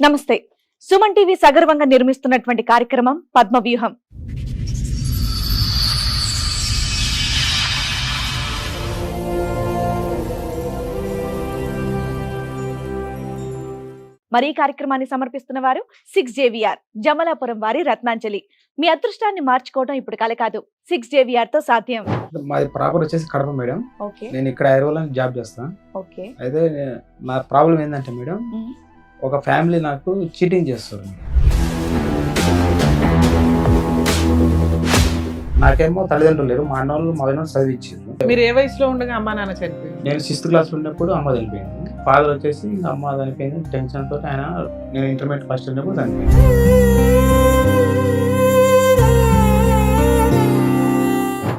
నమస్తే. సుమన్ టీవీ సగర్వంగా నిర్మిస్తున్నటువంటి కార్యక్రమం పద్మవ్యూహం. మరి ఈ కార్యక్రమాన్ని సమర్పిస్తున్న వారు 6JVR జమలాపురం వారి రత్నాంజలి. మీ అదృష్టాన్ని మార్చుకోవడం ఇప్పుడు కల కాదు, 6JVR తో సాధ్యం. మాది ప్రాపర్ వచ్చేసి కడప మేడం. ఓకే నేను ఇక్కడ ఐరోలో జాబ్ చేస్తాను. ఓకే అయితే నా ప్రాబ్లం ఏంటంటే మేడం, ఒక ఫ్యామిలీ నాకు చీటింగ్ చేస్తారు మేడం. నాకేమో తల్లిదండ్రులు లేరు, మా అన్నోళ్ళు మగనోళ్ళు చదివించారు. మీరు ఏ వయసులో ఉండగా అమ్మా నాన్న చనిపోయింది? నేను 6th క్లాస్ ఉన్నప్పుడు అమ్మ చనిపోయింది. ఫాదర్ వచ్చేసి ఇంకా అమ్మ చనిపోయింది. టెన్షన్ తోటి ఆయన, నేను ఇంటర్మీడియట్ ఫస్ట్ ఉన్నప్పుడు చనిపోయింది.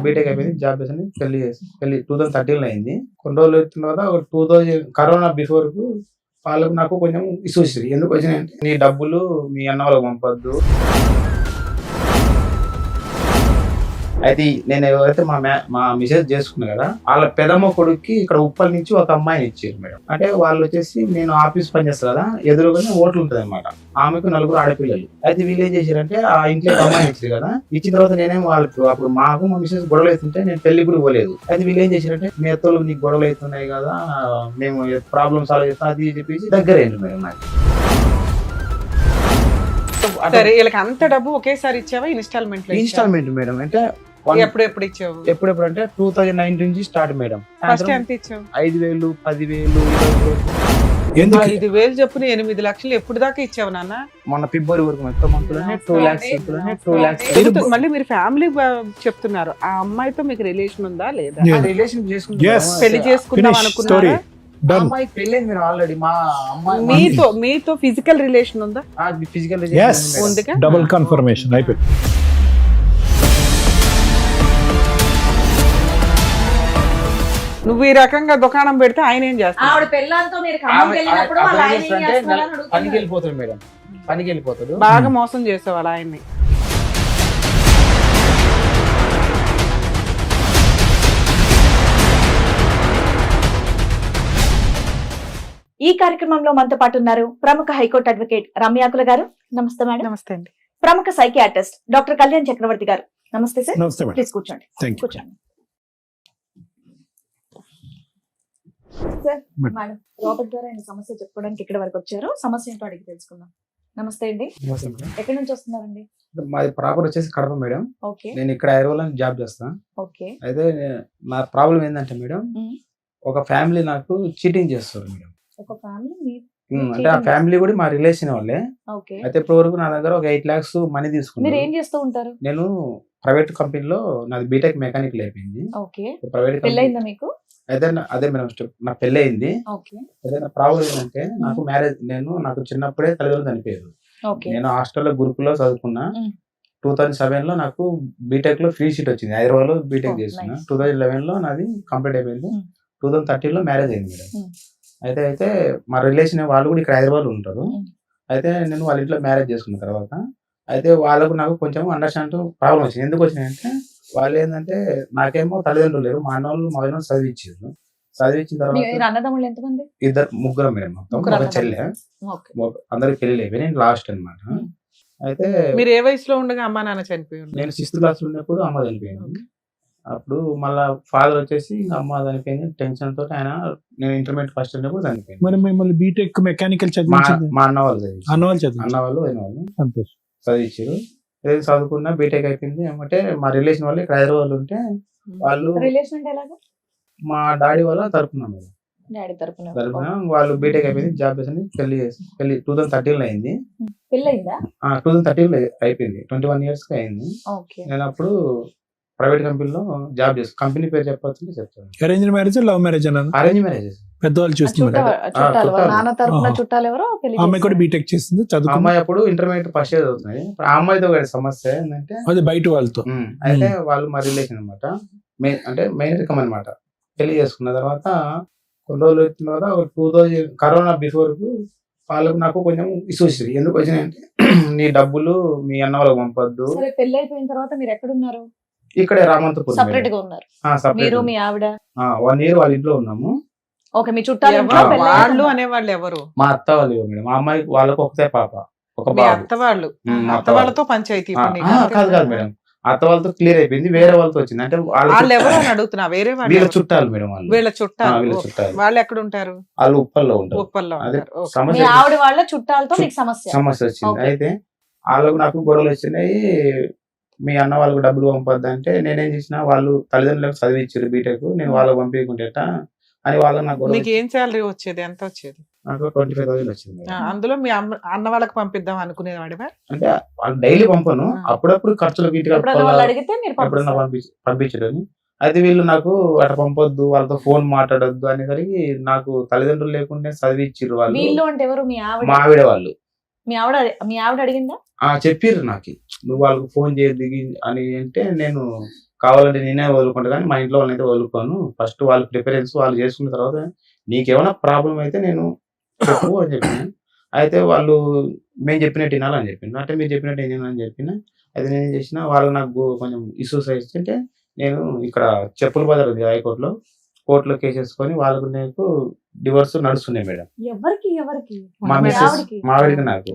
బీటెక్ అయిపోయింది, జాబ్ చేసి పెళ్లి 2013 అయింది. కొన్ని రోజులు వచ్చిన తర్వాత ఒక 2000 కరోనా బిఫోర్ కు వాళ్ళకు నాకు కొంచెం ఇష్యూ వచ్చింది. ఎందుకు వచ్చినాయంటే, నీ డబ్బులు మీ అన్న వాళ్ళకి పంపొద్దు. అయితే నేను ఎవరైతే మా మిసెస్ చేసుకున్నా కదా, వాళ్ళ పెదమ్మ కొడుక్కి ఇక్కడ ఉప్పల్ నుంచి ఒక అమ్మాయిని ఇచ్చారు మేడం. అంటే వాళ్ళు వచ్చేసి, నేను ఆఫీస్ పని చేస్తారు కదా, ఎదురుగానే హోటల్ ఉంటుంది అనమాట. ఆమెకు 4 ఆడపిల్లలు. అయితే వీళ్ళు ఏం చేశారంటే, ఆ ఇంట్లో అమ్మాయిని ఇచ్చారు కదా, ఇచ్చిన తర్వాత నేనేం వాళ్ళకు అప్పుడు మాకు మా మిసెస్ గొడవలు అవుతుంటే నేను పెళ్లి కూడా పోలేదు. అయితే వీళ్ళు ఏం చేశారంటే, మీ అత్తలు నీకు గొడవలు అవుతున్నాయి కదా, మేము ప్రాబ్లమ్ సాల్వ్ చేస్తాం అది చెప్పేసి దగ్గర అయింది మేడం నాకు. సరే, వీళ్ళకి అంత డబ్బు ఒకేసారి ఇచ్చావా? Installment madam. అంటే ఎప్పుడు ఇచ్చావు? ఎప్పుడెప్పుడు అంటే 2019 నుంచి స్టార్ట్ మేడం. ఫస్ట్ ఎంత ఇచ్చావు? 5,000, 10,000, 20,000. 5,000 చెప్పున 8 లక్షలు ఎప్పుడు దాకా ఇచ్చావు నాన్న? మొన్న ఫిబ్రవరి వరకు మొత్తం మంత్లోనే 2 lakhs. మళ్ళీ మీరు ఫ్యామిలీ చెప్తున్నారు, ఆ అమ్మాయితో మీకు రిలేషన్ ఉందా లేదా? రిలేషన్ పెళ్లి చేసుకుందాం అనుకున్నారా? అమ్మాయి పెళ్ళైంది మీరు ఆల్రెడీ. మా అమ్మాయి మీతో ఫిజికల్ రిలేషన్ ఉందా? ఫిజికల్ ఉందిగా. డబుల్ కన్ఫర్మేషన్ అయిపోయింది. నువ్వు ఈ రకంగా దుకాణం పెడితే ఆయన ఏం చేస్తాడు? పనికి వెళ్ళిపోతాడు మేడం, పనికి వెళ్ళిపోతాడు. బాగా మోసం చేసేవాళ్ళు ఆయన్ని. ఈ కార్యక్రమంలో మనతో పాటు ఉన్నారు ప్రముఖ హైకోర్టు అడ్వకేట్ రమ్యాకుల గారు. నమస్తే మేడం. నమస్తే అండి. ప్రముఖ సైకియాట్రిస్ట్ డాక్టర్ కళ్యాణ్ చక్రవర్తి గారు. నమస్తే సార్. నమస్తే మేడం. ప్లీజ్ కూర్చోండి. Thank you. కూర్చోండి సార్. మేడం, రాబర్ట్ గారు ఆయన సమస్య చెప్పుకోవడానికి ఇక్కడ వరకు వచ్చారు. సమస్య ఏంటో అడిగి తెలుసుకుందాం. నమస్తే అండి. ఎక్కడి నుంచి వస్తున్నారండి? మాది ప్రాపర్ వచ్చేసి కడప మేడం. ఓకే నేను ఇక్కడ ఐరోలో జాబ్ చేస్తాను. ఓకే అయితే నా ప్రాబ్లం ఏంటంటే మేడం, ఒక ఫ్యామిలీ నాకు చీటింగ్ చేస్తారు మేడం. ఒక ఫ్యామిలీ అంటే ఆ ఫ్యామిలీ కూడా మా రిలేషన్ వాళ్ళే. ఓకే. అయితే ఇప్పటి వరకు నా దగ్గర ఒక 8 lakhs మనీ మీరు తీసుకున్నారు. ఏం చేస్తూ ఉంటారు? నేను ప్రైవేట్ కంపెనీలో, నాది బీటెక్ మెకానికల్ అయిపోయింది. ఓకే. ప్రైవేట్ పెళ్ళయిందా మీకు? అయితే అదే మేడం నా పెళ్ళి అయింది. ఓకే. అయితే నా ప్రాబ్లం ఏంటంటే, నాకు మ్యారేజ్, నాకు చిన్నప్పుడే తల్లిదండ్రులు చనిపోయారు. ఓకే. నేను హాస్టల్లో గురుకుల్లో చదువుకున్నా. 2007 లో నాకు బీటెక్ లో ఫ్రీ సీట్ వచ్చింది. హైదరాబాద్ లో బీటెక్ చేస్తున్నా. 2011 లో నాది కంప్లీట్ అయిపోయింది. 2013 లో మ్యారేజ్ అయింది మేడం. అయితే మా రిలేషన్ వాళ్ళు కూడా ఇక్కడ హైదరాబాద్ లో ఉంటారు. అయితే నేను వాళ్ళ ఇంట్లో మ్యారేజ్ చేసుకున్న తర్వాత, అయితే వాళ్ళకు నాకు కొంచెం అండర్స్టాండ్ ప్రాబ్లం వచ్చింది. ఎందుకు వచ్చినాయంటే, వాళ్ళు ఏంటంటే, నాకేమో తల్లిదండ్రులు లేరు, మా అన్నోళ్ళు మగనోళ్ళు చదివించారు. చదివించిన తర్వాత అన్నదమ్ములు ఎంతమంది? ముగ్గురం మేడం. మొత్తం ఒక చెల్లె. అందరికి పెళ్లి అయిపోయి నేను లాస్ట్ అనమాట. అయితే మీరు ఏ వయసులో ఉండగా అమ్మా నాన్న చనిపోయింది? నేను 6th క్లాస్ ఉన్నప్పుడు అమ్మ చనిపోయింది. అప్పుడు మళ్ళా ఫాదర్ వచ్చేసి ఇంకా అమ్మ చనిపోయింది. టెన్షన్ తోటి ఆయన, నేను ఇంటర్మీడియట్ ఫస్ట్ ఉన్నప్పుడు చనిపోయింది. మరి మిమ్మల్ని బీటెక్ మెకానికల్ చదివించింది? మా అన్న వాళ్ళు చదివి అన్న వాళ్ళు సంతోష్ చదివించారు. ఏదైతే చదువుకున్నా బీటెక్ అయిపోయింది. ఏమంటే మా రిలేషన్ వాళ్ళు ఇక్కడ హైదరాబాద్ ఉంటే, వాళ్ళు రిలేషన్ అంటే ఎలాగా? మా డాడీ వాళ్ళ తరపున డాడీ తరపున వాళ్ళు బీటెక్ అయిపోయింది, జాబ్ చేసి పెళ్లి 2013 అయింది. పెళ్ళయిందా? 2013 అయిపోయింది. 21 years అయింది. ఓకే. నేను అప్పుడు ప్రైవేట్ కంపెనీలో జాబ్ చేస్తాను. కంపెనీ పేరు చెప్పొచ్చు చెప్తాను. అరేంజ్ మ్యారేజ్, లవ్ మ్యారేజ్ అన్న? Arrange marriage. పెద్దవాళ్ళు చూస్తున్నారు. చుట్టాలు, నాన్న తరపున చుట్టాలు ఎవరో పెళ్లి అమ్మాయి కూడా బీటెక్ చేస్తుంది, చదువు. అమ్మాయి అప్పుడు ఇంటర్మీడియట్ ఫస్ట్ ఇయర్ చదువుతుంది. ఆ అమ్మాయితో ఒక సమస్య ఏంటంటే, అది బయట వాళ్ళతో. అయితే వాళ్ళు మా రిలేషన్ అనమాట. మెయిన్ రికమ్ అనమాట. పెళ్లి చేసుకున్న తర్వాత కొన్ని రోజులు వచ్చిన తర్వాత ఒక 2000 కరోనా బిఫోర్ కు వాళ్ళకు నాకు కొంచెం ఇష్యూ వచ్చింది. ఎందుకు వచ్చినాయంటే, నీ డబ్బులు మీ అన్న వాళ్ళకి పంపొద్దు. పెళ్లి అయిపోయిన తర్వాత మీరు ఎక్కడున్నారు? ఇక్కడే రామంతపూర్ సెపరేట్ గా ఉన్నారు మీరు, మీ ఆవిడ? 1 year వాళ్ళ ఇంట్లో ఉన్నాము. ఓకే, మీ చుట్టాలు ఇంట్లో ఎవరు? పెళ్ళయ్యాక వాళ్ళు అనేవాళ్ళు ఎవరు? మా అత్త వాళ్ళు ఇవ్వరు మేడం. మా అమ్మాయి వాళ్ళకు ఒకటే పాప, ఒక మీ బాబు. అత్త వాళ్ళు. మా అత్త వాళ్ళతో పంచాయతీ ఇప్పుడు నీకు అంతేనా? కాదు కాదు మేడం, అత్త వాళ్ళతో క్లియర్ అయిపోయింది, వేరే వాళ్ళతో వచ్చింది. అంటే వాళ్ళు ఎవరు అని అడుగుతున్నా, వేరే వాళ్ళు వీళ్ళ ఎవరు? చుట్టాలు మేడం వాళ్ళు. వీళ్ళ చుట్టాలు. వీళ్ళ ఓకే. చుట్టాలు. వాళ్ళు ఎక్కడ ఉంటారు? వాళ్ళు ఉప్పల్లో ఉంటారు. ఉప్పల్లో అదే ఉంటారు. ఓకే. మీ సమస్య ఆవిడ వాళ్ళ చుట్టాలతో మీకు సమస్య. సమస్య వచ్చింది. ఓకే. అయితే వాళ్ళకు నాకు గొడవలు వచ్చినాయి. మీ అన్న వాళ్ళకు డబ్బులు పంపొద్దు అంటే నేనేం చేసిన, వాళ్ళు తల్లిదండ్రులకు చదివించారు బీటెక్, నేను వాళ్ళకి పంపించుకుంటేట అని వాళ్ళకి నాకు గొడవ నీకు ఏం శాలరీ వచ్చేది? ఎంత వచ్చేది? నాకు 25,000 వచ్చింది. అందులో మీ అన్న వాళ్ళకి పంపిద్దాం అనుకునేవాడివా? అంటే వాళ్ళు డైలీ పంపను, అప్పుడప్పుడు ఖర్చులకు ఇంటికి ఎప్పుడైనా వాళ్ళు అడిగితే మీరు ఎప్పుడన్నా పంపిస్తారు. పంపించడని. అయితే వీళ్ళు నాకు అట్లా పంపొద్దు, వాళ్ళతో ఫోన్ మాట్లాడొద్దు అనేసరికి నాకు తల్లిదండ్రులు లేకుండా చదివిచ్చిర్రు వాళ్ళు. వీళ్ళు అంటే ఎవరు? మీ ఆవిడ. మా ఆవిడ వాళ్ళు మీ ఆవిడ అడిగిందా? చెప్పిర్రు నాకు, నువ్వు వాళ్ళకి ఫోన్ చేయద్దు అని. అంటే నేను కావాలంటే నేనే వదులుకుంటా, కానీ మా ఇంట్లో వాళ్ళని అయితే వదులుకోను. ఫస్ట్ వాళ్ళ ప్రిఫరెన్స్ వాళ్ళు చేసుకున్న తర్వాత నీకేమైనా ప్రాబ్లం అయితే నేను చెప్పు అని చెప్పిన. అయితే వాళ్ళు మేము చెప్పినట్టు వినాలని చెప్పిండు. అంటే మీరు చెప్పినట్టు వినాలని చెప్పిన. అయితే నేనేం చేసిన, వాళ్ళు నాకు కొంచెం ఇష్యూస్ అయితే నేను ఇక్కడ చెప్పుల బజార్ ఉంది హైకోర్టులో, కోర్టులో కేసేసుకొని వాళ్ళకు నాకు డివోర్స్ నడుస్తున్నాయి మేడం. ఎవరికి ఎవరికి? మా మీ మిస్సెస్ ఆవిడకి. మా ఆవిడకి నాకు.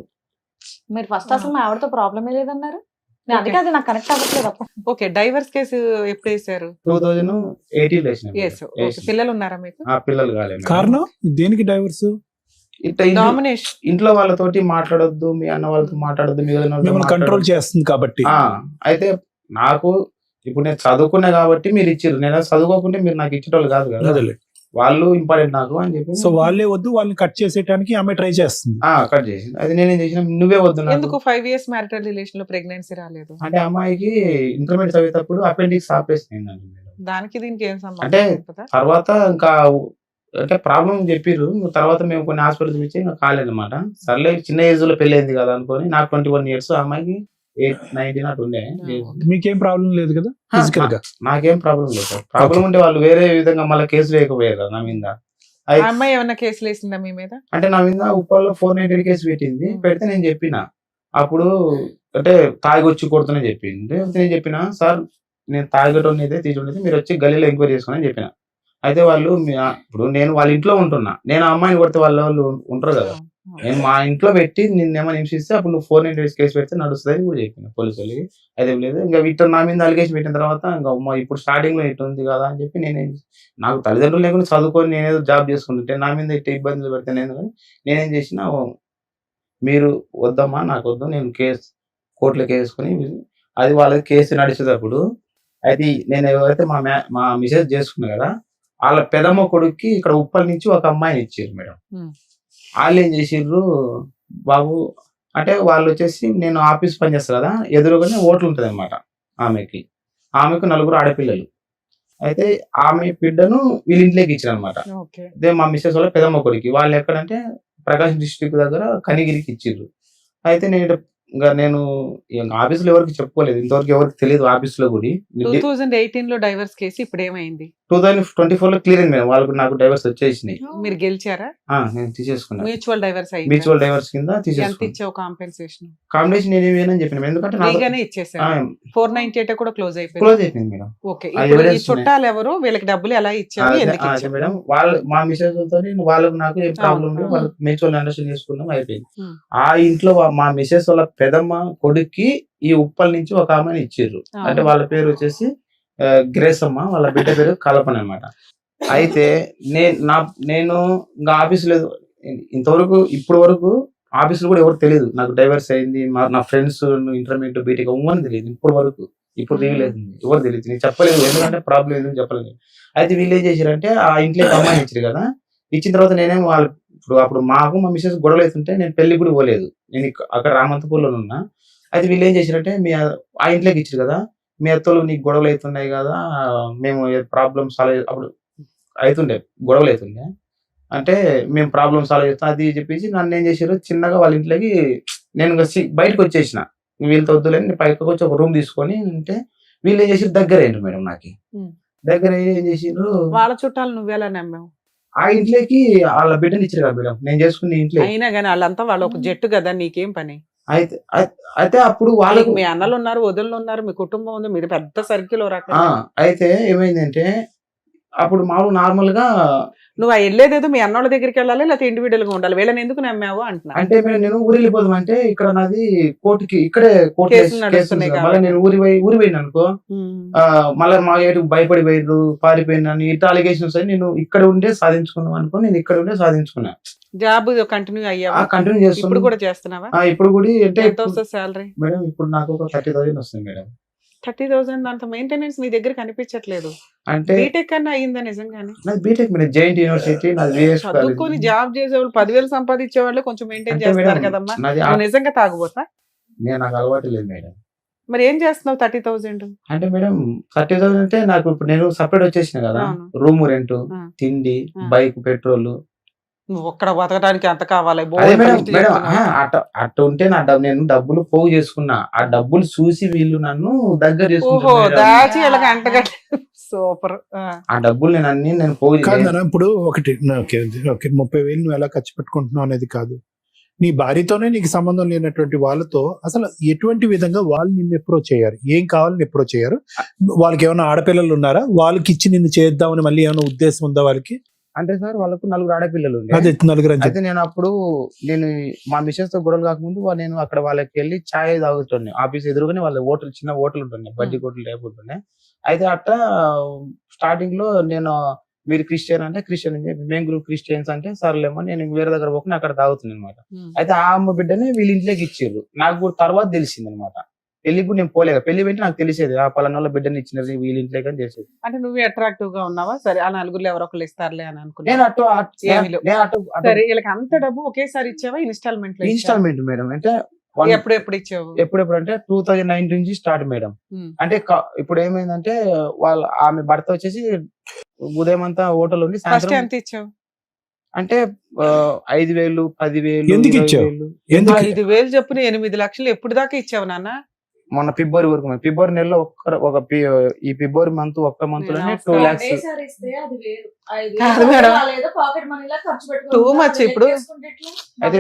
మీరు ఫస్ట్ అసలు మా ఆవిడతో ప్రాబ్లమే లేదన్నారు. నేను అందుకే అది నాకు కనెక్ట్ అవ్వట్లేదు అప్పుడు. ఓకే. డైవర్స్ కేసు ఎప్పుడు వేసారు? 2018 వేసిన మేడం. ఎస్. ఓకే. పిల్లలు ఉన్నారా మీకు? పిల్లలు కాలేదు. కారణం దేనికి డైవర్స్? ఇట్లా డామినేషన్. ఇంట్లో వాళ్ళతోటి మాట్లాడొద్దు, మీ అన్న వాళ్ళతో మాట్లాడొద్దు, మీ వదిన వాళ్ళతో మిమ్మల్ని కంట్రోల్ మాట్లాడొద్దు. చేస్తుంది కాబట్టి. అయితే నాకు ఇప్పుడు నేను చదువుకున్నా కాబట్టి మీరు ఇచ్చిర్రు, నేను చదువుకోకుంటే మీరు నాకు ఇచ్చేటోళ్ళు కాదు కదా, అదేలే. వాళ్ళు ఇంపార్టెంట్ నాకు అని చెప్పి సో వాళ్ళే వద్దు, వాళ్ళని కట్ చేసేయడానికి ఆమె ట్రై చేస్తుంది. కట్ చేసి. అది నేనేం చేసిన, నువ్వే వద్దు నాకు. ఎందుకు 5 years మ్యారిటల్ రిలేషన్ లో ప్రెగ్నెన్సీ రాలేదు? అంటే అమ్మాయికి ఇంటర్మీడియట్ చదివేటప్పుడు అపెండిక్స్ ఆపరేషన్ అయిందండి మేడం. దానికి దీనికి ఏం సంబంధం? అంటే ఉంటుందా? తర్వాత ఇంకా అంటే ప్రాబ్లం చెప్పిర్రు. తర్వాత మేము కొన్ని హాస్పిటల్ చూపించి ఇంకా కాలేదన్నమాట. సర్లే చిన్న ఏజ్ లో పెళ్లి అయింది కదా అనుకొని, నాకు 21 years, అమ్మాయికి 8-19 అటు ఉండే. మీకేం ప్రాబ్లం లేదు కదా ఫిజికల్ గా? నాకేం ప్రాబ్లం లేదు సార్. ప్రాబ్లం ఉంటే వాళ్ళు వేరే విధంగా మళ్ళీ కేసు వేయకపోయారు కదా నా మీద. ఆ అమ్మాయి ఏమన్నా కేసులు వేసిందా మీ మీద? అంటే నా మీద ఉప్పల్లో 498 కేసు పెట్టింది. పెడితే నేను చెప్పిన, అప్పుడు అంటే తాగి వచ్చి కొడుతున్నా చెప్పింది. నేను చెప్పిన, సార్ నేను తాగటోని అయితే తీసుకుంటే మీరు వచ్చి గల్లీలో ఎంక్వైరీ చేసుకుని అని చెప్పిన. అయితే వాళ్ళు ఇప్పుడు నేను వాళ్ళ ఇంట్లో ఉంటున్నా, నేను ఆ అమ్మాయిని కొడితే వాళ్ళు ఉంటారు కదా, నేను మా ఇంట్లో పెట్టి నిన్నేమో హింసిస్తే అప్పుడు నువ్వు 498 కేసు పెడితే నడుస్తుంది అని కూడా చెప్పిన పోలీసు వాళ్ళకి. అయితే లేదు, ఇంకా వీటితో నా మీద అలిగేషన్ పెట్టిన తర్వాత ఇంకా ఇప్పుడు స్టార్టింగ్ లో ఇటు ఉంది కదా అని చెప్పి నాకు తల్లిదండ్రులు లేకుండా చదువుకొని నేనేదో జాబ్ చేసుకుంటుంటే నా మీద ఇట్లా ఇబ్బందులు పెడితే నేనేం చేసిన, మీరు వద్దమ్మా నాకు వద్దు, నేను కోర్టులో కేసుకొని అది వాళ్ళకి కేసు నడిచేటప్పుడు అయితే నేను ఎవరైతే మా మిసెస్ చేసుకున్నా కదా, వాళ్ళ పెదమ్మ కొడుక్కి ఇక్కడ ఉప్పల్ నుంచి ఒక అమ్మాయిని ఇచ్చారు మేడం. వాళ్ళు ఏం చేసిర్రు, బాబు అంటే వాళ్ళు వచ్చేసి నేను ఆఫీస్ పని చేస్తా కదా, ఎదురుగానే ఓట్లు ఉంటుంది అనమాట ఆమెకు 4 ఆడపిల్లలు. అయితే ఆమె బిడ్డను వీళ్ళ ఇంట్లోకి ఇచ్చారు అనమాట. ఓకే. అదే మా మిస్సెస్ వాళ్ళ పెదమ్మ కొడుకు. వాళ్ళు ఎక్కడంటే ప్రకాశం డిస్ట్రిక్ట్ దగ్గర కనిగిరికి ఇచ్చిర్రు. అయితే నేను ఆఫీసులో ఎవరికి చెప్పుకోలేదు, ఇంతవరకు ఎవరికి తెలియదు ఆఫీసులో కూడా. 2018 లో డైవర్స్ కేసు ఇప్పుడు ఏమైంది? 2024 లో క్లియర్ అయింది మేడం. వాళ్ళకు నాకు డైవర్స్ వచ్చేసినాయి. మీరు గెలిచారా? నేను తీసేసుకున్నాను. మ్యూచువల్ డైవర్స్ అయింది. మ్యూచువల్ డైవర్స్ కింద ఎంత తీసేసుకున్నాను. ఇచ్చావు కాంపెన్సేషన్? కాంబినేషన్ నేనేమేనని చెప్పిన, ఎందుకంటే ఫ్రీగానే ఇచ్చేసారు. 498 కూడా క్లోజ్ అయిపోయింది. క్లోజ్ అయిపోయింది మేడం. ఓకే. ఆ ఇప్పుడు ఈ evidence చుట్టాలు ఎవరు, వీళ్ళకి డబ్బులు ఎలా ఇచ్చారు, ఎందుకు అదే ఇచ్చారు? మేడం, వాళ్ళు మా మిసెస్ తో వాళ్ళకు నాకు ఏం ప్రాబ్లం లేదు, వాళ్ళకి మ్యూచువల్ అండర్స్టాండ్ చేసుకున్నాం, అయిపోయింది. ఆ ఇంట్లో మా మిసెస్ వాళ్ళ పెదమ్మ కొడుక్కి ఈ ఉప్పల్ నుంచి ఒక ఆమెను ఇచ్చిర్రు. అంటే వాళ్ళ పేరు వచ్చేసి గ్రేస్ అమ్మ, వాళ్ళ బిడ్డ పేరు కల్పన అన్నమాట. అయితే నేను ఇంకా ఆఫీస్ లేదు ఇంతవరకు, ఇప్పటి వరకు ఆఫీసులో కూడా ఎవరు తెలియదు నాకు డైవర్స్ అయింది. నా ఫ్రెండ్స్ ఇంటర్మీడియట్ బీటెక్ అవ్వని తెలియదు ఇప్పటి వరకు. ఇప్పుడు రివీల్ అవుతుంది, ఎవరు తెలియదు, నేను చెప్పలేదు, ఎందుకంటే ప్రాబ్లం ఎందుకు చెప్పలేదు. అయితే వీళ్ళు ఏం చేశారంటే ఆ ఇంట్లో అమ్మాయిని ఇచ్చారు కదా, ఇచ్చిన తర్వాత నేనేమో వాళ్ళు అప్పుడు మాకు మా మిస్సెస్ గొడవలు అవుతుంటే నేను పెళ్లి కూడా పోలేదు, నేను అక్కడ రామంతపూర్లో ఉన్నా. అయితే వీళ్ళు ఏం చేశారంటే ఆ ఇంట్లోకి ఇచ్చారు కదా, మీ అత్తలు నీకు గొడవలు అవుతున్నాయి కదా, మేము ప్రాబ్లమ్ సాల్వ్ అప్పుడు అవుతుండే గొడవలు అవుతుండే, అంటే మేము ప్రాబ్లమ్ సాల్వ్ చేస్తాం అది చెప్పేసి నన్ను ఏం చేశారు, చిన్నగా వాళ్ళ ఇంట్లోకి నేను బయటకు వచ్చేసిన, వీళ్ళతో వద్దులేని నేను పైకి వచ్చి ఒక రూమ్ తీసుకొని ఉంటే వీళ్ళు ఏం చేసారు, దగ్గర అయ్యిండ్రు మేడం. నాకు దగ్గర ఏం చేసిండ్రు, వాళ్ళ చుట్టాలు నువ్వెలా నమ్మావు? ఆ ఇంట్లోకి వాళ్ళ బిడ్డని ఇచ్చారు కదా మేడం, నేను చేసుకున్న ఇంట్లో. అయినా కానీ వాళ్ళంతా వాళ్ళు ఒక జట్టు కదా, నీకేం పని? అయితే అప్పుడు వాళ్ళకి మీ అన్నలు ఉన్నారు, వదినలు ఉన్నారు, మీ కుటుంబం ఉంది, మీరు పెద్ద సర్కిల్ రకం. అయితే ఏమైందంటే అప్పుడు మామూలు నార్మల్ గా నువ్వు ఆ వెళ్ళేదేదో మీ అన్నోళ్ళ దగ్గరికి వెళ్ళాలి, లేకపోతే ఇండివిడువల్ గా ఉండాలి, వీళ్ళని ఎందుకు నమ్మావు అంటున్నా. అంటే నేను ఊరు వెళ్ళిపోదాం అంటే ఇక్కడ నాది కోర్టుకి ఇక్కడే కోర్టు కేసులు నడుస్తున్నాయి మళ్ళీ కాబట్టి. నేను ఊరి పోయిన అనుకో మళ్ళీ మా ఏటు భయపడి పోయిర్రు పారిపోయినాను ఇట్లా అలిగేషన్స్ అని నేను ఇక్కడ ఉండే సాధించుకున్నాను అనుకో, నేను ఇక్కడ ఉండే సాధించుకున్నా. జాబ్ కంటిన్యూ అయ్యావా? కంటిన్యూ ఇప్పుడు చేస్తున్నాను. కూడా చేస్తున్నావా? ఇప్పుడు కూడా అంటే ఎంత వస్తుంది శాలరీ? మేడం ఇప్పుడు నాకు ఒక 30,000 వస్తుంది మేడం. 30,000 అంత మెయింటెనెన్స్ నీ దగ్గర కనిపించట్లేదు. అంటే బీటెక్ కన్నా అయ్యిందా నిజంగానే? నాది బీటెక్ మేడం, జైంట్ యూనివర్సిటీ నాది VS చదువుకొని జాబ్ చేసేవాళ్ళు 10,000 సంపాదించే వాళ్ళు కొంచెం మెయింటైన్ అంటే చేస్తారు మేడం, కదమ్మా. నాది నువ్వు నిజంగా తాగుబోతా? నేను నాకు అలవాటు లేదు మేడం. మరి ఏం చేస్తున్నావు 30,000? అంటే మేడం 30,000 అంటే నాకు ఇప్పుడు నేను సపరేట్ వచ్చేసిన కదా, అవును. రూమ్ రెంట్, ఆ. తిండి, ఆ. Bike petrol. నువ్వు ఒక్కడ బతకడానికి ఎంత కావాలి? అదే మేడం మేడం అట్ట ఉంటే నేను డబ్బులు పోగు చేసుకున్నా. ఆ డబ్బులు చూసి వీళ్ళు నన్ను దగ్గర ఓహో, చేసుకుంటారు మేడం. దాచి ఇలాగ అంటగట్ట. సూపర్. ఆ డబ్బులు నేను అన్ని నేను పోగు కాదు చేసి- నాన్న, ఇప్పుడు ఓకే 30,000 నువ్వు ఎలా ఖర్చు పెట్టుకుంటున్నావు అనేది కాదు, నీ భార్యతోనే నీకు సంబంధం లేనటువంటి వాళ్ళతో అసలు ఎటువంటి విధంగా వాళ్ళు నిన్ను అప్రోచ్ అయ్యారు, ఏం కావాలని అప్రోచ్ అయ్యారు? వాళ్ళకి ఏమైనా ఆడపిల్లలు ఉన్నారా? వాళ్ళకి ఇచ్చి నిన్ను చేద్దామని మళ్ళీ ఏమైనా ఉద్దేశం ఉందా వాళ్ళకి? అంటే సార్ వాళ్ళకు 4 ఆడపిల్లలు ఉండే. అదే 4 అని అయితే చెప్పి. నేను మా మిసెస్ తో గొడవలు కాకముందు నేను అక్కడ వాళ్ళకి వెళ్ళి ఛాయ్ తాగుతుండే. ఆఫీస్ ఎదురుగానే వాళ్ళ హోటల్, చిన్న హోటల్ ఉంటుండే, బడ్డీ హోటల్ టైప్ ఉంటుండే. అయితే అట్లా స్టార్టింగ్ లో నేను మీరు క్రిస్టియన్ అంటే క్రిస్టియన్ అని చెప్పి, మేము గ్రూప్ క్రిస్టియన్స్ అంటే సర్లేమో నేను వేరే దగ్గర పోకుండా అక్కడ తాగుతుంది అనమాట. అయితే ఆ అమ్మ బిడ్డని వీళ్ళ ఇంట్లోకి ఇచ్చారు. నాకు కూడా తర్వాత తెలిసింది అనమాట. పెళ్లికి కూడా నేను పోలేక, పెళ్లి వెంటే నాకు తెలిసేది ఆ పలానా వాళ్ళ బిడ్డని ఇచ్చినది వీళ్ళ ఇంట్లోకి అని తెలిసేది. అంటే నువ్వు అట్రాక్టివ్ గా ఉన్నావా? సరే, ఆ నలుగురు ఎవరో ఒకరు ఇస్తారులే అని అనుకున్నా. నేను అటు ఏమీ లేవు. సరే, వీళ్ళకి అంత డబ్బు ఒకేసారి ఇచ్చావా? ఇన్స్టాల్మెంట్ లో ఇచ్చావా? Installment madam. అంటే ఎప్పుడు ఇచ్చావు? ఎప్పుడెప్పుడు అంటే 2019 నుంచి స్టార్ట్ మేడం. అంటే ఇప్పుడు ఏమైందంటే ఆమె భర్త వచ్చేసి ఉదయం అంతా హోటల్ ఉండి ఫస్ట్ సాయంత్రం ఎంత ఇచ్చావు? అంటే 5,000, 10,000, ఎందుకు ఇచ్చావు? 20,000. ఎందుకు? 5,000 చొప్పున 8 లక్షలు ఎప్పుడు దాకా ఇచ్చావు నాన్న? మొన్న ఫిబ్రవరి వరకు ఫిబ్రవరి నెలలో ఈ ఫిబ్రవరి మంత్ ఒక్క మంత్ లోనే 2 lakhs. కాదు మేడం, Too much ఇప్పుడు. అయితే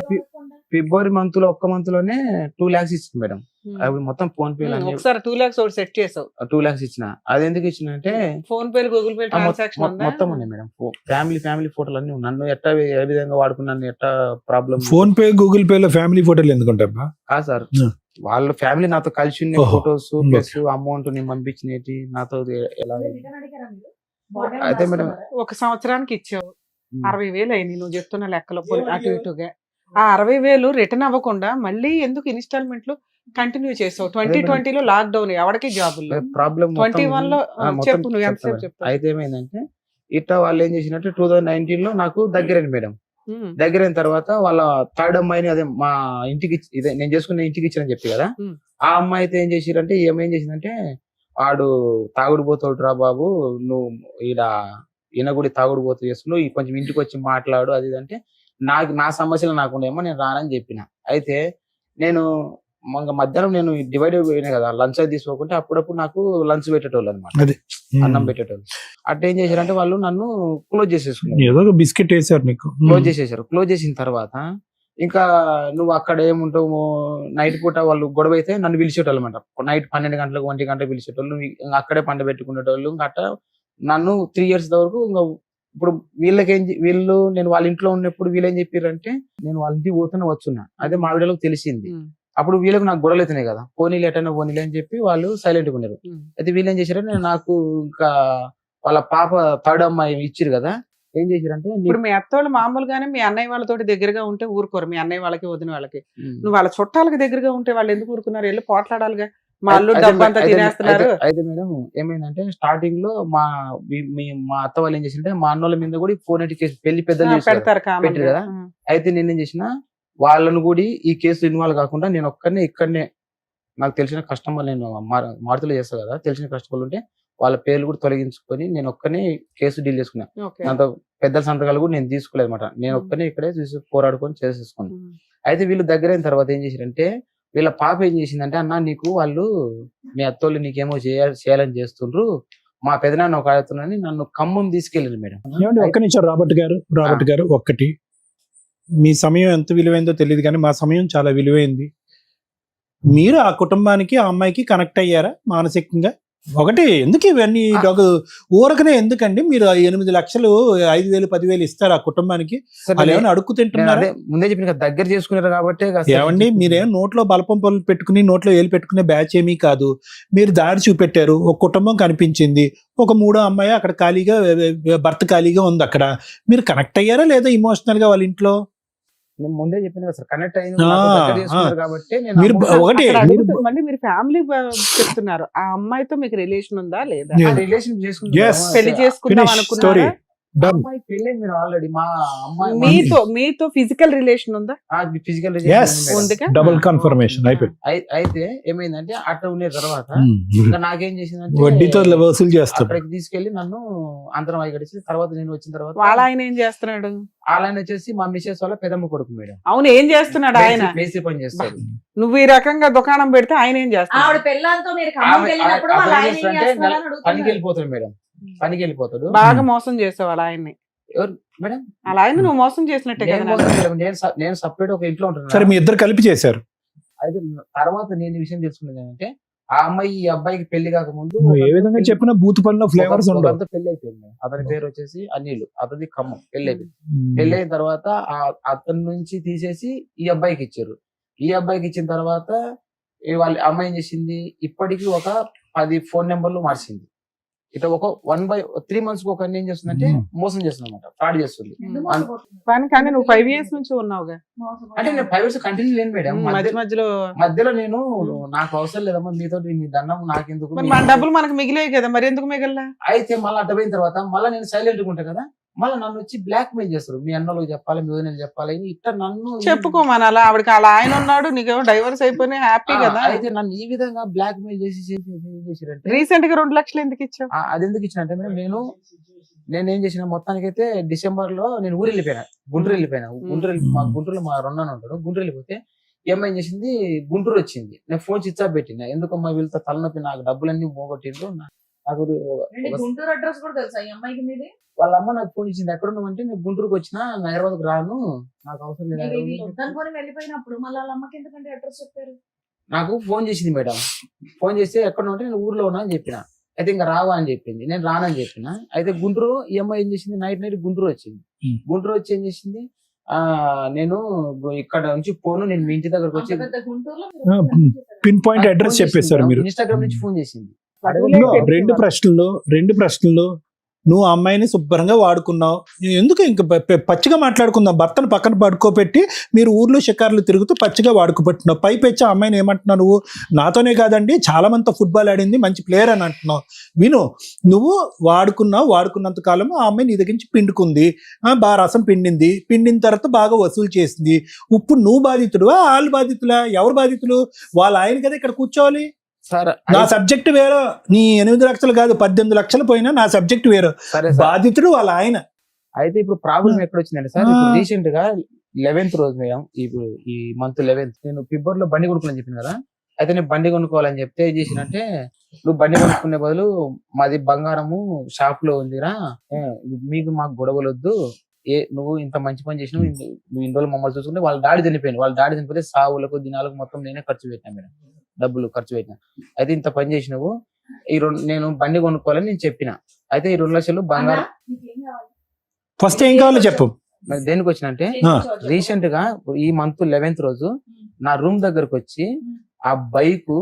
ఫిబ్రవరి మంత్ లో ఒక్క మంత్ లోనే 2 lakhs ఇచ్చింది మేడం. అవి మొత్తం ఫోన్ పే ఒకసారి 2 lakhs ఒకటి సెట్ చేసావు. 2 lakhs ఇచ్చిన. అది ఎందుకు ఇచ్చిన అంటే phone pay, Google pay transaction ఉందా? మొత్తం ఉన్నాయి మేడం. ఫ్యామిలీ ఫోటోలు అన్ని ఉన్నాయి. నన్ను ఎట్టా ఏ విధంగా వాడుకున్నాను, ఎట్టా problem. Phone pay, Google pay లో ఫ్యామిలీ ఫోటోలు ఎందుకుంటా? కాదు సార్, వాళ్ళ ఫ్యామిలీ నాతో కలిసి ఉన్న ఓహో. ఫొటోస్ ప్లస్ అమౌంట్ నేను పంపించినవి నాతో ఎలా. అయితే మేడం ఒక సంవత్సరానికి ఇచ్చావు 60,000 అయినాయి నువ్వు చెప్తున్న లెక్కలో, అటు ఇటుగా. ఆ 60,000 రిటర్న్ అవ్వకుండా మళ్ళీ ఎందుకు ఇన్స్టాల్మెంట్లు కంటిన్యూ చేసావు? 2020 లో లాక్డౌన్, ఎవరికి జాబులు? ప్రాబ్లం 21 లో చెప్పు, నువ్వు ఎంతసేపు చెప్తావు? అయితే ఏమైందంటే ఇట్లా వాళ్ళు ఏం చేసినట్టు 2019 లో నాకు దగ్గరైంది మేడం. దగ్గరైన తర్వాత వాళ్ళ థర్డ్ అమ్మాయిని, అదే మా ఇంటికి ఇదే నేను చేసుకున్న ఇంటికి ఇచ్చానని చెప్పి కదా, ఆ అమ్మాయి అయితే ఏం చేసిరంటే, ఏం చేసిందంటే, వాడు తాగుడు పోతాడు రా బాబు, నువ్వు ఈయన కూడా తాగుడు పోతూ చేస్తున్నావు, కొంచెం ఇంటికి వచ్చి మాట్లాడు అది ఇది అంటే, నా సమస్యలు నాకు ఉండేమో నేను రానని చెప్పిన. అయితే నేను మధ్యాహ్నం నేను డివైడ్ అయిపోయినా కదా, లంచ్ అది తీసుకోకుంటే అప్పుడప్పుడు నాకు లంచ్ పెట్టేటోళ్ళు అనమాట, అన్నం పెట్టేటోళ్ళు. అట్లా ఏం చేశారంటే వాళ్ళు నన్ను క్లోజ్ చేసేసుకున్నారు. ఏదో ఒక బిస్కెట్ వేసారు నీకు. క్లోజ్ చేసేసారు. క్లోజ్ చేసిన తర్వాత ఇంకా నువ్వు అక్కడ ఏముంటావు, నైట్ పూట వాళ్ళు గొడవ అయితే నన్ను పిలిచేటోళ్ళు అనమాట. నైట్ 12 గంటలకు 1 గంట పిలిచేటోళ్ళు, ఇంకా అక్కడే పంట పెట్టుకునేటోళ్ళు. ఇంకా అట్లా నన్ను 3 years వరకు ఇంకా. ఇప్పుడు వీళ్ళు నేను వాళ్ళ ఇంట్లో ఉన్నప్పుడు వీళ్ళు ఏం చెప్పారంటే, నేను వాళ్ళ ఇంటికి పోతూనే వచ్చున్నా. అదే మా వీడియోకి తెలిసింది. అప్పుడు వీళ్ళకి నాకు గొడవలు అవుతున్నాయి కదా, పోనీలు ఎటైనా పోనీలే అని చెప్పి వాళ్ళు సైలెంట్ గా ఉన్నారు. అయితే వీళ్ళు ఏం చేశారంటే, నాకు ఇంకా వాళ్ళ పాప థర్డ్ అమ్మాయి ఇచ్చిరు కదా, ఏం చేశారంటే, ఇప్పుడు మీ అత్తోళ్ళు మామూలుగానే మీ అన్నయ్య వాళ్ళతో దగ్గరగా ఉంటే ఊరుకోరు, మీ అన్నయ్య వాళ్ళకి వదిన వాళ్ళకి. నువ్వు వాళ్ళ చుట్టాలకి దగ్గరగా ఉంటే వాళ్ళు ఎందుకు ఊరుకున్నారు? వెళ్ళి పోట్లాడాలిగా, మా అల్లు డబ్బంతా తినేస్తున్నారు. అయితే మేడం ఏమైందంటే, స్టార్టింగ్ లో మా అత్త వాళ్ళు ఏం చేసింటే, మా అన్నోళ్ళ మీద కూడా ఫోన్ కేసు పెళ్లి పెద్దలు పెడతారు పెట్టారు కదా. అయితే నేనేం చేసిన, వాళ్ళను కూడా ఈ కేసు ఇన్వాల్వ్ కాకుండా నేను ఇక్కడనే నాకు తెలిసిన కస్టమర్, నేను మారుతులు చేస్తా కదా, తెలిసిన కస్టమర్లు ఉంటే వాళ్ళ పేర్లు కూడా తొలగించుకొని నేను ఒక్కనే కేసు డీల్ చేసుకున్నా. దాంతో పెద్దల సంతకాలు కూడా నేను తీసుకోలేదు అనమాట. నేను ఒక్కనే ఇక్కడే పోరాడుకొని చేసేసుకున్నాను. అయితే వీళ్ళు దగ్గర అయిన తర్వాత ఏం చేశారంటే, వీళ్ళ పాప ఏం చేసిందంటే, అన్న నీకు వాళ్ళు మీ అత్తోళ్ళు నీకేమో చేయాలని చేస్తుండ్రు, మా పెదనాన్న ఒక ఆడుతున్నాని నన్ను ఖమ్మం తీసుకెళ్ళింది మేడం. ఒక్క నిమిషం రాబర్ట్ గారు, ఒక్కటి, మీ సమయం ఎంత విలువైందో తెలియదు కానీ మా సమయం చాలా విలువైంది. మీరు ఆ కుటుంబానికి, ఆ అమ్మాయికి కనెక్ట్ అయ్యారా మానసికంగా? ఒకటి ఎందుకు ఇవన్నీ ఊరకనే ఎందుకండి మీరు 8 లక్షలు 5,000 10,000 ఇస్తారు ఆ కుటుంబానికి? సార్ వాళ్ళు ఏమైనా అడుక్కు నేను తింటున్నారా? అదే ముందే చెప్పిన కదా, దగ్గర చేసుకున్నారు కాబట్టి ఏమండి మీరేం నోట్లో బలపం పళ్ళు పెట్టుకుని నోట్లో ఏలు పెట్టుకునే బ్యాచ్ ఏమీ కాదు. మీరు దారి చూపెట్టారు, ఒక కుటుంబం కనిపించింది, ఒక 3వ అమ్మాయి అక్కడ ఖాళీగా భర్త ఖాళీగా ఉంది. అక్కడ మీరు కనెక్ట్ అయ్యారా లేదా ఇమోషనల్ గా వాళ్ళ ఇంట్లో? నేను ముందే చెప్పిన కదా సార్, కనెక్ట్ అయింది ఆ, దగ్గర చేసుకున్నారు కాబట్టి నేను మీరు అమౌంట్- ఒకటి అక్కడ మీరు- అడుగుతూ- మళ్ళీ మీరు ఫ్యామిలీ చెప్తున్నారు, ఆ అమ్మాయితో మీకు రిలేషన్ ఉందా లేదా? Yeah. ఆ రిలేషన్ Yes. చేసుకున్నాను. పెళ్లి చేసుకుందాం Finish అనుకున్నారా? story. Done. అమ్మాయి పెళ్ళి మీరు ఆల్రెడీ మా అమ్మాయి మీతో ఫిజికల్ రిలేషన్ ఉందా? Physical Yes. ఉందిగా? డబుల్ కన్ఫర్మేషన్ అయిపోయింది. అయితే ఏమైందంటే అట్లా ఉండే తర్వాత ఉమ్. ఇంకా నాకేం చేసిందంటే వడ్డీతో వసూలు చేస్తాడు. అక్కడికి తీసుకెళ్లి నన్ను అంతరం గడిచి తర్వాత నేను వచ్చిన తర్వాత వాళ్ళ ఆయన ఏం చేస్తున్నాడు? ఆయన వచ్చేసి మా మిసెస్ వాళ్ళ పెదమ్మ కొడుకు మేడం. అవును, ఏం చేస్తున్నాడు ఆయన? మేస్త్రి పని చేస్తాడు. నువ్వు ఈ రకంగా దుకాణం పెడితే ఆయన ఏం ఆవిడ చేస్తాడు? పెళ్ళాంతో మీరు ఖమ్మంకి వెళ్ళినప్పుడు వాళ్ళ ఆయన ఏం అంటే చేస్తున్నారని పనికి అడుగుతున్నారు. వెళ్ళిపోతాడు మేడం, పనికి వెళ్ళిపోతాడు. బాగా మోసం చేసావు వాళ్ళ ఆయన్ని. ఎవరు మేడం? అలా ఆయన నువ్వు మోసం చేసినట్టే కదా. నేను మోసం చేయలేదు. నేను సపరేట్ ఒక ఇంట్లో సరే ఉంటున్నాను. మీ ఇద్దరు కలిపి చేశారు. అయితే తర్వాత నేను ఈ విషయం తెలుసుకున్నది ఏంటంటే, ఆ అమ్మాయి ఈ అబ్బాయికి పెళ్లి కాకముందు నువ్వు ఏ విధంగా చెప్పినా బూత్ పనిలో ఫ్లేవర్స్ ఉండవు. ఒకరితో పెళ్లి అయిపోయింది మేడం. అతని పేరు వచ్చేసి అనిల్, అతని ఖమ్మం. పెళ్లి అయిపోయింది. పెళ్లి అయిన తర్వాత అతని నుంచి తీసేసి ఈ అబ్బాయికి ఇచ్చారు. ఈ అబ్బాయికి ఇచ్చిన తర్వాత వాళ్ళ అమ్మాయి ఏం చేసింది, ఇప్పటికి ఒక 10 ఫోన్ నెంబర్లు మార్చింది. ఇట్లా ఒక 3 months ఒక ఏం చేస్తుందంటే మోసం చేస్తుంది అనమాట, ఫ్రాడ్ చేస్తుంది. ఎందుకు మోసపోతున్నారు? కానీ నువ్వు 5 years నుంచి ఉన్నావుగా. అంటే నేను 5 years కంటిన్యూ లేను మేడం. మధ్య మధ్యలో మధ్యలో నేను నాకు అవసరం లేదమ్మా మీతో, మీ దండం నాకెందుకు. మరి మన డబ్బులు మనకు మిగిలే కదా, మరి ఎందుకు మిగల్లా? అయితే మళ్ళీ అడ్డపోయిన తర్వాత మళ్ళీ నేను సైలెంట్ గా ఉంటా కదా, మళ్ళీ నన్ను వచ్చి బ్లాక్ మెయిల్ చేస్తారు. మీ అన్నలకు చెప్పాలి, మీ వదినలకు చెప్పాలి, ఇట్లా నన్ను చెప్పుకోమనాలా? ఆవిడకి అలా ఆయన ఉన్నాడు, నీకేమో డైవర్స్ అయిపోయినాయి, హ్యాపీ కదా. అయితే నన్ను ఈ విధంగా బ్లాక్ మెయిల్ చేసిరంటే రీసెంట్ గా 2 లక్షలు ఎందుకు ఇచ్చావు? అది ఎందుకు ఇచ్చినంటే మేడం, నేను ఏం చేసిన మొత్తానికైతే డిసెంబర్ లో నేను ఊరు వెళ్ళిపోయినా, గుంటూరు వెళ్ళిపోయినా. గుంటూరులో మా రొన్నాను ఉంటాడు. గుంటూరు వెళ్ళిపోతే ఏమైనా చేసింది, గుంటూరు వచ్చింది. నేను ఫోన్ స్విచ్ ఆఫ్ పెట్టినా. ఎందుకమ్మా వీళ్ళతో తలనొప్పి, నాకు డబ్బులన్నీ పోగొట్టిండ్రు. నాకు ఏంటి, గుంటూరు అడ్రస్ కూడా తెలుసా ఈ అమ్మాయికి మీది? వాళ్ళ అమ్మ నాకు ఫోన్ ఇచ్చింది, ఎక్కడ ఉన్నామంటే నేను గుంటూరుకు వచ్చినా, నా హైదరాబాద్కు రాను, నాకు అవసరం మీరు ఇది లేదు. వద్దనుకొని వెళ్ళిపోయినప్పుడు మళ్ళీ వాళ్ళ అమ్మకి ఎందుకంటే అడ్రస్ చెప్పారు? నాకు ఫోన్ చేసింది మేడం. ఫోన్ చేస్తే ఎక్కడ ఉంటే నేను ఊర్లో ఉన్నా అని చెప్పిన. అయితే ఇంకా రావా అని చెప్పింది. నేను రానని చెప్పిన. అయితే గుంటూరు ఈ అమ్మాయి ఏం చేసింది, నైట్ గుంటూరు వచ్చింది. గుంటూరు వచ్చి ఏం చేసింది, నేను ఇక్కడ నుంచి ఫోన్ నేను మీ ఇంటి దగ్గరకు వచ్చి అంత పెద్ద గుంటూరులో పిన్ పాయింట్ అడ్రస్ చెప్పేశారు మీరు. ఇన్స్టాగ్రామ్ నుంచి ఫోన్ చేసింది. ఇదిగో రెండు ప్రశ్నలు నువ్వు ఆ అమ్మాయిని శుభ్రంగా వాడుకున్నావు. ఎందుకు ఇంకా పచ్చిగా మాట్లాడుకుందాం. భర్తను పక్కన పడుకోబెట్టి మీరు ఊర్లో షికార్లు తిరుగుతూ పచ్చిగా వాడుకోబెట్టున్నావు. పైపెచ్చి ఆ అమ్మాయిని ఏమంటున్నావు నువ్వు? నాతోనే కాదండి చాలా మందితో ఫుట్బాల్ ఆడింది, మంచి ప్లేయర్ అని అంటున్నావు. విను, నువ్వు వాడుకున్నంత కాలం ఆ అమ్మాయి నీ దగ్గర నుంచి పిండుకుంది, బాగా రసం పిండిన తర్వాత బాగా వసూలు చేసింది. ఇప్పుడు నువ్వు బాధితుడు, వాళ్ళు బాధితులా? ఎవరు బాధితులు? వాళ్ళ ఆయన కదా ఇక్కడ కూర్చోవాలి. సార్ నా సబ్జెక్ట్ వేరు, నీ 8 లక్షలు కాదు 18 లక్షలు పోయినా నా సబ్జెక్ట్ వేరు. సరే బాధితుడు వాళ్ళ ఆయన. అయితే ఇప్పుడు ప్రాబ్లం ఎక్కడ వచ్చిందంటే సార్, రీసెంట్ గా 11th రోజు మేడం, ఇప్పుడు ఈ మంత్ 11th నేను ఫిబ్రవరి లో బండి కొనుక్కోవాలని చెప్పిన కదా. అయితే నేను బండి కొనుక్కోవాలని చెప్తే ఏం చేసినంటే, నువ్వు బండి కొనుక్కునే బదులు మాది బంగారము షాప్ లో ఉందిరా, మాకు గొడవలు వద్దు, నువ్వు ఇంత మంచి పని చేసినావు, నువ్వు ఇన్ని రోజులు మమ్మల్ని చూసుకుంటే. వాళ్ళ డాడీ చనిపోతే సావులకు దినాలకు మొత్తం నేనే ఖర్చు పెట్టినా మేడం, డబ్బులు ఖర్చు పెట్టినా. అయితే ఇంత పని చేసినావు, నేను బండి కొనుక్కోవాలని నేను చెప్పిన. అయితే ఈ 2 లక్షలు బంగారం. నీకేం కావాలి? ఫస్ట్ ఏం కావాలో చెప్పు. మరి దేనికి వచ్చినంటే, రీసెంట్ గా ఈ మంత్ 11th రోజు నా రూమ్ దగ్గరకు వచ్చి ఆ బైక్,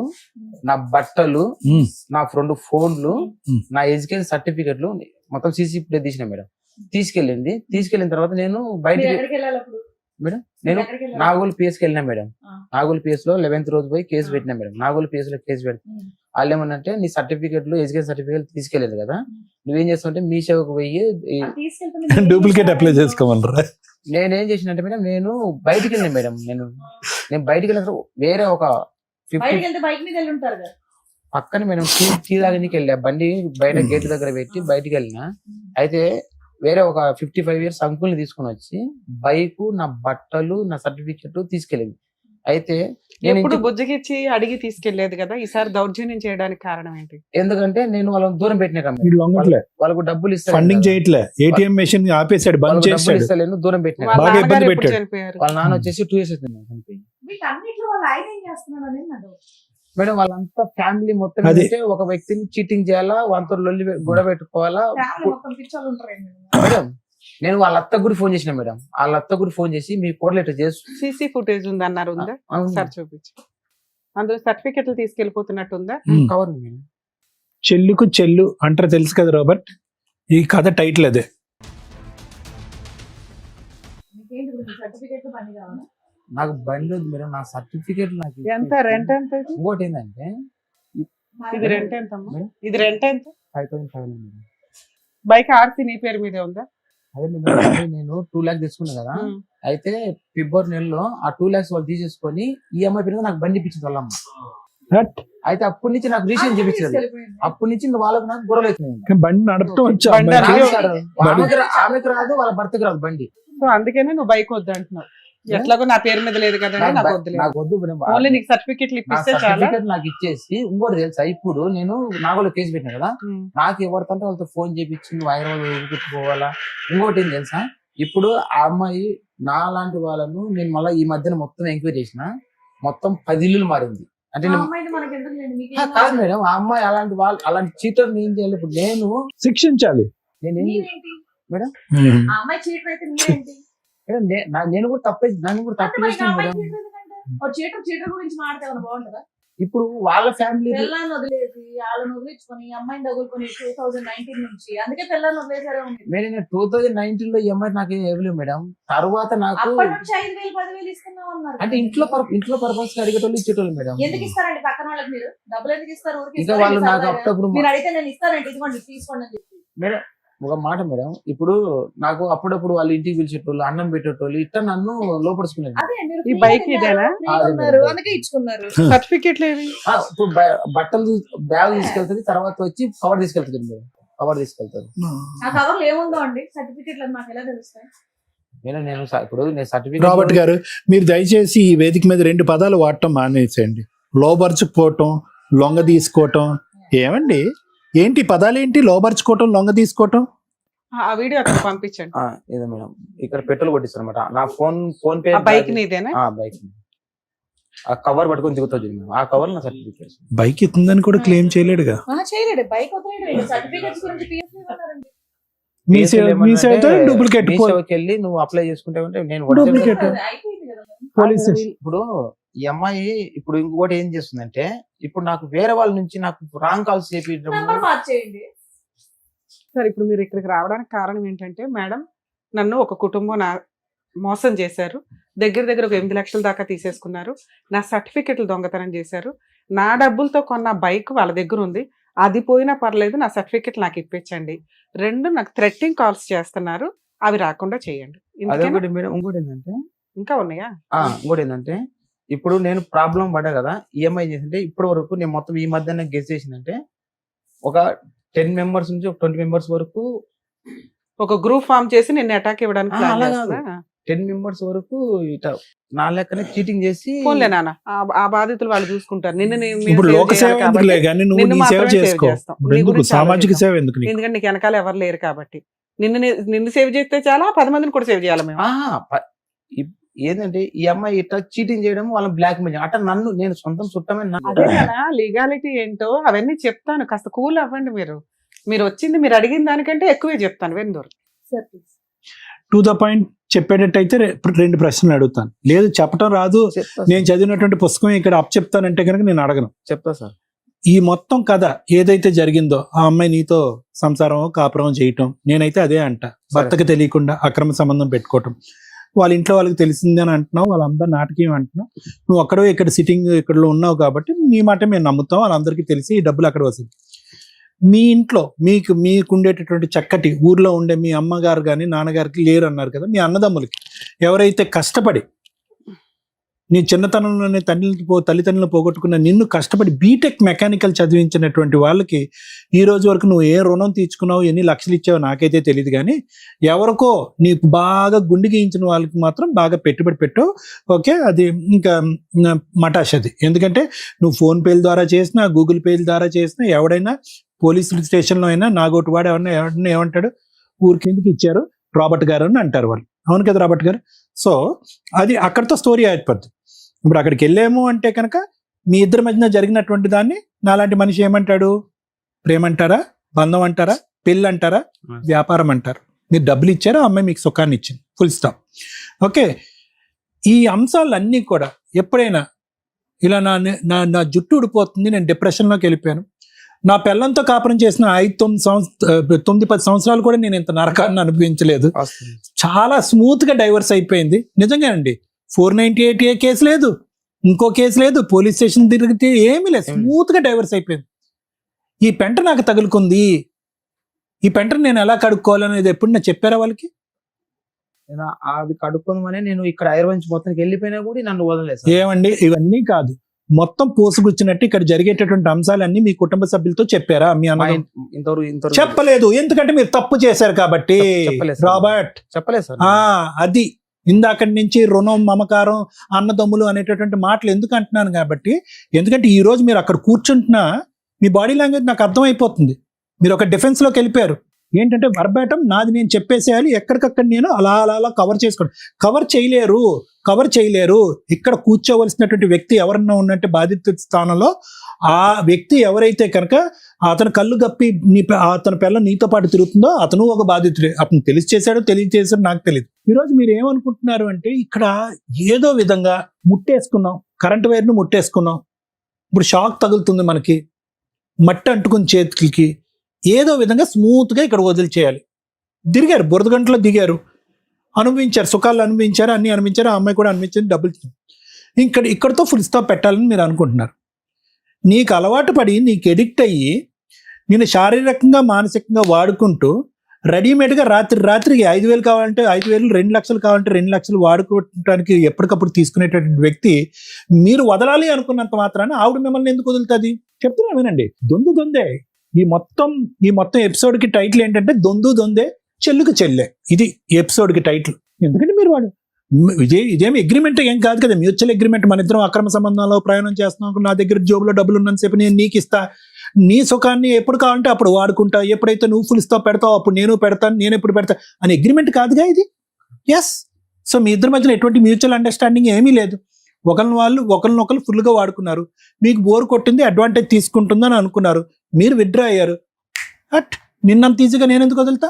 నా బట్టలు, నా 2 ఫోన్లు, నా ఎడ్యుకేషన్ సర్టిఫికెట్లు మొత్తం సీసీ ఫుటేజ్ తీసిన మేడం. తీసుకెళ్ళిన తర్వాత నేను మీరు బయటికి ఎక్కడికి వెళ్ళాలి అప్పుడు? మేడం, నేను ఎక్కడికి వెళ్ళాలి? నాగోల్ పిఎస్ కి వెళ్ళినా మేడం. ఆ. నాగోల్ పిఎస్ లో 11th రోజు పోయి కేసు పెట్టినా మేడం. నాగోల్ పిఎస్ లో కేసు పెడితే వాళ్ళు ఏమన్నంటే, నీ సర్టిఫికెట్లు, ఎడ్యుకేషన్ సర్టిఫికెట్ తీసుకెళ్ళలేదు కదా, నువ్వేం చేస్తావంటే మీ సేవకు పోయి తీసుకెళ్తే డూప్లికేట్ అప్లై చేసుకోమన్నారా? నేనేం చేసినంటే మేడం, నేను బయటికి వెళ్ళినా మేడం. నేను బయటికి వెళ్ళిన వేరే ఒక 50 బయటికి వెళ్తే బైక్ మీద వెళ్ళి ఉంటారు కదా. పక్కన మేడం టీ తాగడానికి వెళ్ళా. బండి బయట గేట్ దగ్గర పెట్టి బయటికి వెళ్ళినా. అయితే వేరే ఒక 55 years అంకుల్ని తీసుకుని వచ్చి బైక్, నా బట్టలు, నా సర్టిఫికెట్ తీసుకెళ్ళింది. అయితే నేను ఎప్పుడు బుజ్జగిచ్చి అడిగి తీసుకెళ్లేదు కదా, ఈసారి దౌర్జన్యం చేయడానికి కారణం ఏంటి? ఎందుకంటే నేను వాళ్ళని దూరం పెట్టినా కదా, వీడు లొంగట్లే, వాళ్ళకు డబ్బులు ఫండింగ్ చేయట్లే, ఏటీఎం మెషిన్ ఆపేసాడు, బంద్ చేసాడు, ఇస్తలేను, దూరం పెట్టినా. వాళ్ళ బాగా ఇబ్బంది నాన్నగారు ఎప్పుడు పెట్టాడు. చనిపోయారు? వాళ్ళ నాన్న వచ్చేసి 2 years అవుతుంది చనిపోయి. వీటన్నిటిలో వాళ్ళు ఆయన ఏం చేస్తున్నాడు అనేది నా డౌట్. మేడం వాళ్ళంతా ఫ్యామిలీ మొత్తం అది. ఏంటంటే ఒక వ్యక్తిని చీటింగ్ చేయాలా, వాళ్ళతో లొల్లి గొడవ పెట్టుకోవాలా. ఫ్యామిలీ మొత్తం పిచ్చోళ్ళు ఉంటారండి. మేడం నేను వాళ్ళ అత్త కూడా ఫోన్ చేసిన మేడం. వాళ్ళ అత్త కూడా ఫోన్ చేసి మీ కోడలు ఇట్లా చేస్తూ సీసీ ఫుటేజ్ ఉంది అన్నారు, ఉందా? సార్ చూపించు. అందులో సర్టిఫికెట్లు తీసుకెళ్లిపోతున్నట్టు ఉందా? కవర్ ఉంది మేడం. చెల్లుకు చెల్లు అంటారు తెలుసు కదా రాబర్ట్, ఈ కథ టైటిల్ అదే. మీకేంటి సర్టిఫికేట్ బండి కావాలా? నాకు బండి ఉంది మేడం, నా సర్టిఫికేట్ నాకు ఎంత రెంట్ ఎంత ఇది? ఇంకోటి ఏంటంటే ఇది రెంట్ ఎంత అమ్మా? మేడం? ఇది రెంట్ ఎంత? 5,500 మేడం. బైక్ ఆర్సీ నీ పేరు మీదే ఉందా? అదే మేడం, అదే నేను 2 lakhs తీసుకున్నా కదా. అయితే ఫిబ్రవరి నెలలో ఆ 2 lakhs వాళ్ళు తీసేసుకొని ఈఎంఐ పేరు నాకు బండి ఇప్పించింది వాళ్ళమ్మ. What? అయితే అప్పటి నుంచి నాకు రీసెంట్ చేపించారు. తీసుకెళ్ళిపోయింది. అప్పటి నుంచి ఇంకా వాళ్ళకు నాకు గొడవలు అవుతున్నాయి. కానీ బండి నడపటం వచ్చి బండి అమ్మాయికి నడపడం. ఆమెకు రాదు, వాళ్ళ భర్తకు రాదు బండి. సో అందుకనే నువ్వు బైక్ వద్దు అంటున్నావు. ఎట్లాగో నా పేరు మీద లేదు కదా, నాకు వద్దులేదు. నాకు వద్దు మేడం. ఓన్లీ నీకు సర్టిఫికెట్లు నా ఇప్పిస్తే చాలా. సర్టిఫికేట్ నాకు ఇచ్చేసి ఇంకోటి తెలుసా, ఇప్పుడు నేను నాగోలో కేసు పెట్టినా కదా, నాకు ఎవరితంటే వాళ్ళతో ఫోన్ చేపించి నువ్వు హైదరాబాద్ పెట్టుకోవాలా. ఇంకోటి ఏం తెలుసా, ఇప్పుడు ఆ అమ్మాయి నా లాంటి వాళ్ళను నేను మళ్ళీ ఈ మధ్యన మొత్తం ఎంక్వైరీ చేసిన, మొత్తం 10 ఇల్లులు మారింది. అంటే ఆ నేను అమ్మాయిని మనకి ఎందుకు లేండి, మీకు ఆ, కాదు మేడం, ఆ అమ్మాయి అలాంటి వాళ్ళు అలాంటి చీటర్ ఏం చేయాలి. ఇప్పుడు శిక్షించాలి. నేనేం మీరేంటి? ఉమ్. ఆ అమ్మాయి చీటర్ అయితే మీరేంటి? మేడం నేను కూడా నన్ను కూడా తప్పు అంటే మరి ఆ చేసిన అమ్మాయి మేడం. చీటర్ ఎందుకంటే? ఓ చీటర్ గురించి మాట్లాడితే ఏమైనా బాగుంటుందా? ఇప్పుడు వాళ్ళ ఫ్యామిలీ పిల్లల్ని వదిలేసి వాళ్ళని వదిలించుకొని ఈ అమ్మాయిని తగులుకొని 2019 నుంచి, అందుకే పిల్లల్ని వదిలేసారేమో మీరు. మేడం 2019 లో ఈ అమ్మాయి నాకు ఇవ్వలేదు మేడం. తర్వాత నాకు అప్పటి నుంచి 5,000 10,000 ఇస్తున్నాం అన్నారు. అంటే ఇంట్లో పర్పస్ అడిగేటోళ్ళు ఇచ్చేటోళ్ళు మేడం. ఎందుకు ఇస్తారండి పక్కన వాళ్ళకి? మీరు డబ్బులు ఎందుకు ఇస్తారు? ఊరికే ఇంకా ఇస్తారా? వాళ్ళు నాకు సరదాగా. అప్పుడప్పుడు మీరు అడిగితే నేను ఇస్తానంటే ఇదిగోండి తీసుకోండి అని చెప్పి. మేడం ఒక మాట మేడం, ఇప్పుడు నాకు అప్పుడప్పుడు వాళ్ళు ఇంటికి పిలిచేటోళ్ళు, అన్నం పెట్టేటోళ్ళు, ఇట్లా నన్ను లోపడుచుకునేది. అదే మీరు ఈ free బైక్ గా ఇదేనా? free గా అదే ఉన్నారు, మేడం. అందుకే ఇచ్చుకున్నారు. సర్టిఫికెట్లు ఏవి? ఇప్పుడు బట్టలు బ్యాగ్ తీసుకెళ్తుంది, తర్వాత వచ్చి కవర్ తీసుకెళ్తుంది మేడం. కవర్ తీసుకెళ్తారు. ఆ కవర్ లో ఏముందో అండి సర్టిఫికెట్లు అని మాకు ఎలా తెలుస్తాయి? మేడం నేను ఇప్పుడు నేను రాబర్ట్ సర్టిఫికేట్ గారు, మీరు దయచేసి ఈ వేదిక మీద 2 పదాలు వాడటం మానేసేయండి. లోబర్చుకోవటం, లొంగ తీసుకోవటం. ఏమండి ఏంటి పదాలు ఏంటి? లోబర్చుకోవటం, లొంగ తీసుకోవటం. ఆ వీడియో అక్కడ పంపించండి. ఇదే మేడం, ఇక్కడ పెట్రోల్ కొట్టిస్తారు అనమాట. నా ఫోన్ పే ఆ బైక్ నీదేనా? బైక్ ఆ కవర్ పట్టుకొని దిగుతుంది మేడం. ఆ కవర్ నా సర్టిఫికేట్. బైక్ ఇస్తుందని కూడా క్లెయిమ్ చేయలేడుగా. చేయలేడు, బైక్ వదిలేడు. సర్టిఫికెట్స్ గురించి PSC అన్నారండి. మీ సేవతో డూప్లికేట్ వెళ్ళి నువ్వు అప్లై చేసుకుంటే నేను Duplicate. అది అయిపోయింది కదా మరి. పోలీస్ ఇప్పుడు ఈ అమ్మాయి ఇప్పుడు ఇంకోటి ఏం చేస్తుందంటే, ఇప్పుడు నాకు వేరే వాళ్ళ నుంచి నాకు రాంగ్ కాల్స్ చేపించడం. నంబర్ మార్చేయండి. సరే, ఇప్పుడు మీరు ఇక్కడికి రావడానికి కారణం ఏంటంటే, మేడం నన్ను ఒక కుటుంబం మోసం చేశారు, దగ్గర ఒక 8 లక్షల దాకా తీసేసుకున్నారు, నా సర్టిఫికెట్లు దొంగతనం చేశారు, నా డబ్బులతో కొన్న బైక్ వాళ్ళ దగ్గర ఉంది, అది పోయినా పర్లేదు, నా సర్టిఫికెట్లు నాకు ఇప్పించండి. 2 నాకు థ్రెట్టింగ్ కాల్స్ చేస్తున్నారు, అవి రాకుండా చేయండి. అదొకటి మేడం. ఇంకోటి ఏంటంటే ఇంకా ఉన్నాయా? ఇంకోటి ఏంటంటే, ఇప్పుడు నేను ప్రాబ్లం పడ్డా కదా, ఈఎంఐ చేసింటే ఇప్పటి వరకు నేను మొత్తం ఈ మధ్యన గెస్ చేసిందంటే ఒక 10 members నుంచి ఒక 20 members వరకు ఒక గ్రూప్ ఫామ్ చేసి నిన్ను అటాక్ ఇవ్వడానికి plan అలా కాదు. చేస్తున్నా? 10 members వరకు ఇట్లా నా లెక్కనే చీటింగ్ చేసి పోన్లే నాన్న, ఆ బాధితులు వాళ్ళు చూసుకుంటారు. నిన్ను ఇప్పుడు లోక సేవ ఎందుకులే కానీ నువ్వు నీ సేవ చేసుకో. ఎందుకు సామాజిక సేవ ఎందుకు నీకు? ఎందుకంటే నీకు వెనకాల ఎవరు లేరు కాబట్టి. నిన్ను సేవ్ చేస్తే చాలా 10 మందిని కూడా సేవ్ చేయాలి మేము. ఏంటంటే ఈ అమ్మాయి ఇట్లా చీటింగ్ చేయడం, వాళ్ళని బ్లాక్ మెయిల్ అట్లా నేను సొంతం చుట్టమే అదే కదా లీగాలిటీ ఏంటో అవన్నీ చెప్తాను, కాస్త కూల్ అవ్వండి. మీరు వచ్చింది మీరు అడిగిన దానికంటే ఎక్కువే చెప్తాను. వెందూరు sir please. To the point చెప్పేటట్టయితే 2 ప్రశ్నలు అడుగుతాను. లేదు చెప్పటం రాదు, నేను చదివినటువంటి పుస్తకం ఇక్కడ అప్ చెప్తానంటే కనుక నేను అడగను. చెప్తా సార్. ఈ మొత్తం కథ ఏదైతే జరిగిందో, ఆ అమ్మాయి నీతో సంసారం కాపురం చేయటం, నేనైతే అదే అంట. భర్తకు తెలియకుండా అక్రమ సంబంధం పెట్టుకోవటం, వాళ్ళ ఇంట్లో వాళ్ళకి తెలిసింది అని అంటున్నావు, వాళ్ళందరూ నాటకీయం అంటున్నావు. నువ్వు అక్కడో ఇక్కడ సిట్టింగ్ ఇక్కడ ఉన్నావు కాబట్టి నీ మాట మేము నమ్ముతాం, వాళ్ళందరికీ తెలిసి ఈ డబ్బులు అక్కడ వస్తుంది. మీ ఇంట్లో మీకు ఉండేటటువంటి చక్కటి ఊర్లో ఉండే మీ అమ్మగారు కానీ నాన్నగారికి లేరు అన్నారు కదా, మీ అన్నదమ్ములకి ఎవరైతే కష్టపడి నీ చిన్నతనంలోనే తల్లిదండ్రులను పోగొట్టుకున్న నిన్ను కష్టపడి బీటెక్ మెకానికల్ చదివించినటువంటి వాళ్ళకి ఈ రోజు వరకు నువ్వు ఏ రుణం తీర్చుకున్నావు, ఎన్ని లక్షలు ఇచ్చావో నాకైతే తెలియదు, కానీ ఎవరికో నీకు బాగా గుండె గీయించిన వాళ్ళకి మాత్రం బాగా పెట్టుబడి పెట్టావు. ఓకే, అది ఇంకా మటాష్ అది. ఎందుకంటే నువ్వు ఫోన్పేల ద్వారా చేసినా, గూగుల్ పేల ద్వారా చేసినా, ఎవడైనా పోలీసుల స్టేషన్లో అయినా నాగోటి వాడు ఎవరైనా ఏమంటాడు, ఊరికి ఎందుకు ఇచ్చారు రాబర్ట్ గారు అని అంటారు వాళ్ళు. అవును కదా రాబర్ట్ గారు? సో అది అక్కడితో స్టోరీ అయిపోద్ది. ఇప్పుడు అక్కడికి వెళ్ళాము అంటే కనుక మీ ఇద్దరి మధ్యన జరిగినటువంటి దాన్ని నాలాంటి మనిషి ఏమంటాడు? ప్రేమ అంటారా, బంధం అంటారా, పెళ్ళి అంటారా, వ్యాపారం అంటారు. మీరు డబ్బులు ఇచ్చారు, ఆ అమ్మాయి మీకు సుఖాన్ని ఇచ్చింది, ఫుల్ స్టాప్. ఓకే, ఈ అంశాలన్నీ కూడా ఎప్పుడైనా ఇలా నా జుట్టు ఊడిపోతుంది, నేను డిప్రెషన్లోకి వెళ్ళిపోయాను, నా పిల్లంతో కాపురం చేసిన 9-10 సంవత్సరాలు కూడా నేను ఇంత నరకాన్ని అనుభవించలేదు, చాలా స్మూత్ గా డైవర్స్ అయిపోయింది. నిజంగానండి, 498A కేసు లేదు, ఇంకో కేసు లేదు, పోలీస్ స్టేషన్ తిరిగితే ఏమీ లేదు, స్మూత్ గా డైవర్స్ అయిపోయింది. ఈ పెంట నాకు తగులుకుంది, ఈ పెంటను నేను ఎలా కడుక్కోవాలనేది ఎప్పుడు నేను చెప్పారా వాళ్ళకి? నేను అది కడుక్కోమని నేను ఇక్కడ ఐర్వంచి మొత్తానికి వెళ్ళిపోయినా కూడా నన్ను వదలలేదు. ఏమండి, ఇవన్నీ కాదు, మొత్తం పోసుకొచ్చినట్టు ఇక్కడ జరిగేటటువంటి అంశాలన్నీ మీ కుటుంబ సభ్యులతో చెప్పారా? మీ అన్న ఇంతవరకు చెప్పలేదు, ఎందుకంటే మీరు తప్పు చేశారు కాబట్టి. రాబర్ట్ చెప్పలేదు సార్. అది ఇందాక నుంచి రుణం, మమకారం, అన్నదమ్ములు అనేటటువంటి మాటలు ఎందుకు అంటున్నాను కాబట్టి, ఎందుకంటే ఈ రోజు మీరు అక్కడ కూర్చుంటున్నా మీ బాడీ లాంగ్వేజ్ నాకు అర్థమైపోతుంది. మీరు ఒక డిఫెన్స్ లోకి వెళ్ళిపోయారు. ఏంటంటే వర్బాటం నాది నేను చెప్పేసేయాలి, ఎక్కడికక్కడ నేను అలా అలా అలా కవర్ చేసుకోండి. కవర్ చేయలేరు. ఇక్కడ కూర్చోవలసినటువంటి వ్యక్తి ఎవరన్నా ఉన్నట్టే బాధిత స్థానంలో ఆ వ్యక్తి ఎవరైతే కనుక అతను కళ్ళు గప్పి అతని పిల్ల నీతో పాటు తిరుగుతుందో అతను ఒక బాధితుడే. అతను తెలియచేశాడో నాకు తెలియదు. ఈరోజు మీరు ఏమనుకుంటున్నారు అంటే, ఇక్కడ ఏదో విధంగా ముట్టేసుకున్నాం, కరెంట్ వైర్ను ముట్టేసుకున్నాం, ఇప్పుడు షాక్ తగులుతుంది మనకి, మట్టి అంటుకుని చేతులకి, ఏదో విధంగా స్మూత్ గా ఇక్కడ వదిలిచేయాలి. దిగారు, బురద గంటలో దిగారు, అనుభవించారు, సుఖాలు అనుభవించారు, అన్ని అనుభవించారు, ఆ అమ్మాయి కూడా అనుభవించింది, డబ్బులు ఇక్కడతో ఫుల్ స్టాప్ పెట్టాలని మీరు అనుకుంటున్నారు. నీకు అలవాటు పడి, నీకు ఎడిక్ట్ అయ్యి, నేను శారీరకంగా మానసికంగా వాడుకుంటూ రెడీమేడ్గా రాత్రికి 5,000 కావాలంటే 5,000, 2 లక్షలు కావాలంటే 2 లక్షలు వాడుకోవటానికి ఎప్పటికప్పుడు తీసుకునేటటువంటి వ్యక్తి మీరు వదలాలి అనుకున్నంత మాత్రాన ఆవిడ మిమ్మల్ని ఎందుకు వదులుతుంది? చెప్తున్నా వినండి. దొందే. ఈ మొత్తం ఎపిసోడ్ కి టైటిల్ ఏంటంటే దొందే చెల్లుకు చెల్లె. ఇది ఎపిసోడ్ కి టైటిల్. ఎందుకంటే మీరు వాడు ఇదేమి అగ్రిమెంట్ ఏం కాదు కదా, మ్యూచువల్ అగ్రిమెంట్. మన ఇద్దరం అక్రమ సంబంధంలో ప్రయాణం చేస్తున్నాం, నా దగ్గర జోబులో డబ్బులు ఉన్నంతసేపు నేను నీకు ఇస్తా, నీ సుఖాన్ని ఎప్పుడు కావాలంటే అప్పుడు వాడుకుంటా, ఎప్పుడైతే నువ్వు ఫుల్ స్టాప్ పెడతావు అప్పుడు నేను పెడతాను, నేను ఎప్పుడు పెడతా అని అగ్రిమెంట్ కాదుగా ఇది. ఎస్. సో మీ ఇద్దరి మధ్యన ఎటువంటి మ్యూచువల్ అండర్స్టాండింగ్ ఏమీ లేదు. ఒకరినొకరు ఫుల్గా వాడుకున్నారు, మీకు బోర్ కొట్టింది, అడ్వాంటేజ్ తీసుకుంటుందని అనుకున్నారు, మీరు విత్డ్రా అయ్యారు. నిన్నంత ఈజీగా నేను ఎందుకు వదులుతా?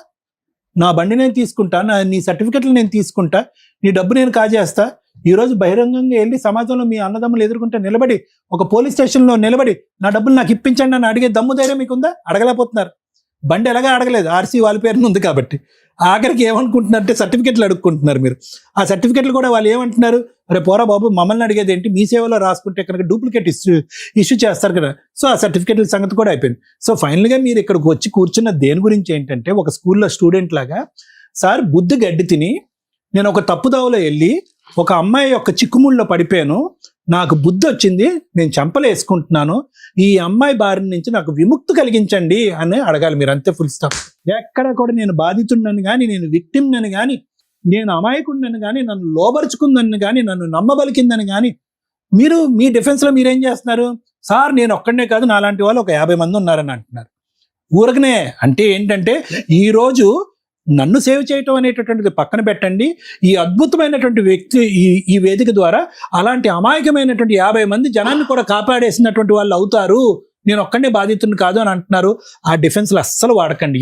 నా బండి నేను తీసుకుంటా, నీ సర్టిఫికెట్లు నేను తీసుకుంటా, నీ డబ్బు నేను కాజేస్తా. ఈరోజు బహిరంగంగా వెళ్ళి సమాజంలో మీ అన్నదమ్ములు ఎదుర్కొంటే నిలబడి, ఒక పోలీస్ స్టేషన్లో నిలబడి నా డబ్బులు నాకు ఇప్పించండి అని అడిగే దమ్ము ధైర్యం మీకుందా? అడగలేకపోతున్నారు. బండి ఎలాగా అడగలేదు, ఆర్సీ వాళ్ళ పేరున ఉంది కాబట్టి. ఆఖరికి ఏమనుకుంటున్నారంటే సర్టిఫికెట్లు అడుక్కుంటున్నారు మీరు. ఆ సర్టిఫికెట్లు కూడా వాళ్ళు ఏమంటున్నారు, అరే పోరా బాబు, మమ్మల్ని అడిగేది ఏంటి, మీ సేవలో రాసుకుంటే కనుక డూప్లికేట్ ఇష్యూ చేస్తారు కదా. సో ఆ సర్టిఫికెట్ల సంగతి కూడా అయిపోయింది. సో ఫైనల్గా మీరు ఇక్కడికి వచ్చి కూర్చున్న దేని గురించి ఏంటంటే, ఒక స్కూల్లో స్టూడెంట్ లాగా, సార్ బుద్ధి గడ్డి తిని నేను ఒక తప్పుదావలో వెళ్ళి ఒక అమ్మాయి యొక్క చిక్కుముళ్ళలో పడిపోయాను, నాకు బుద్ధి వచ్చింది, నేను చెంపలు వేసుకుంటున్నాను, ఈ అమ్మాయి బారి నుంచి నాకు విముక్తి కలిగించండి అని అడగాలి మీరు, అంతే, ఫుల్ స్టాప్. ఎక్కడ కూడా నేను బాధితుడినని కానీ, నేను విక్టిమ్నని కానీ, నేను అమాయకుడినని కానీ, నన్ను లోబరుచుకుందని కానీ, నన్ను నమ్మబలికిందని కానీ, మీరు మీ డిఫెన్స్లో మీరేం చేస్తున్నారు? సార్ నేను ఒక్కడనే కాదు, నాలాంటి వాళ్ళు ఒక 50 మంది ఉన్నారని అంటున్నారు. ఊరకనే అంటే ఏంటంటే, ఈరోజు నన్ను సేవ్ చేయటం అనేటటువంటిది పక్కన పెట్టండి, ఈ అద్భుతమైనటువంటి వ్యక్తి ఈ వేదిక ద్వారా అలాంటి అమాయకమైనటువంటి 50 మంది జనాన్ని కూడా కాపాడేసినటువంటి వాళ్ళు అవుతారు, నేను ఒక్కడే బాధితుని కాదు అని అంటున్నారు. ఆ డిఫెన్స్లో అస్సలు వాడకండి,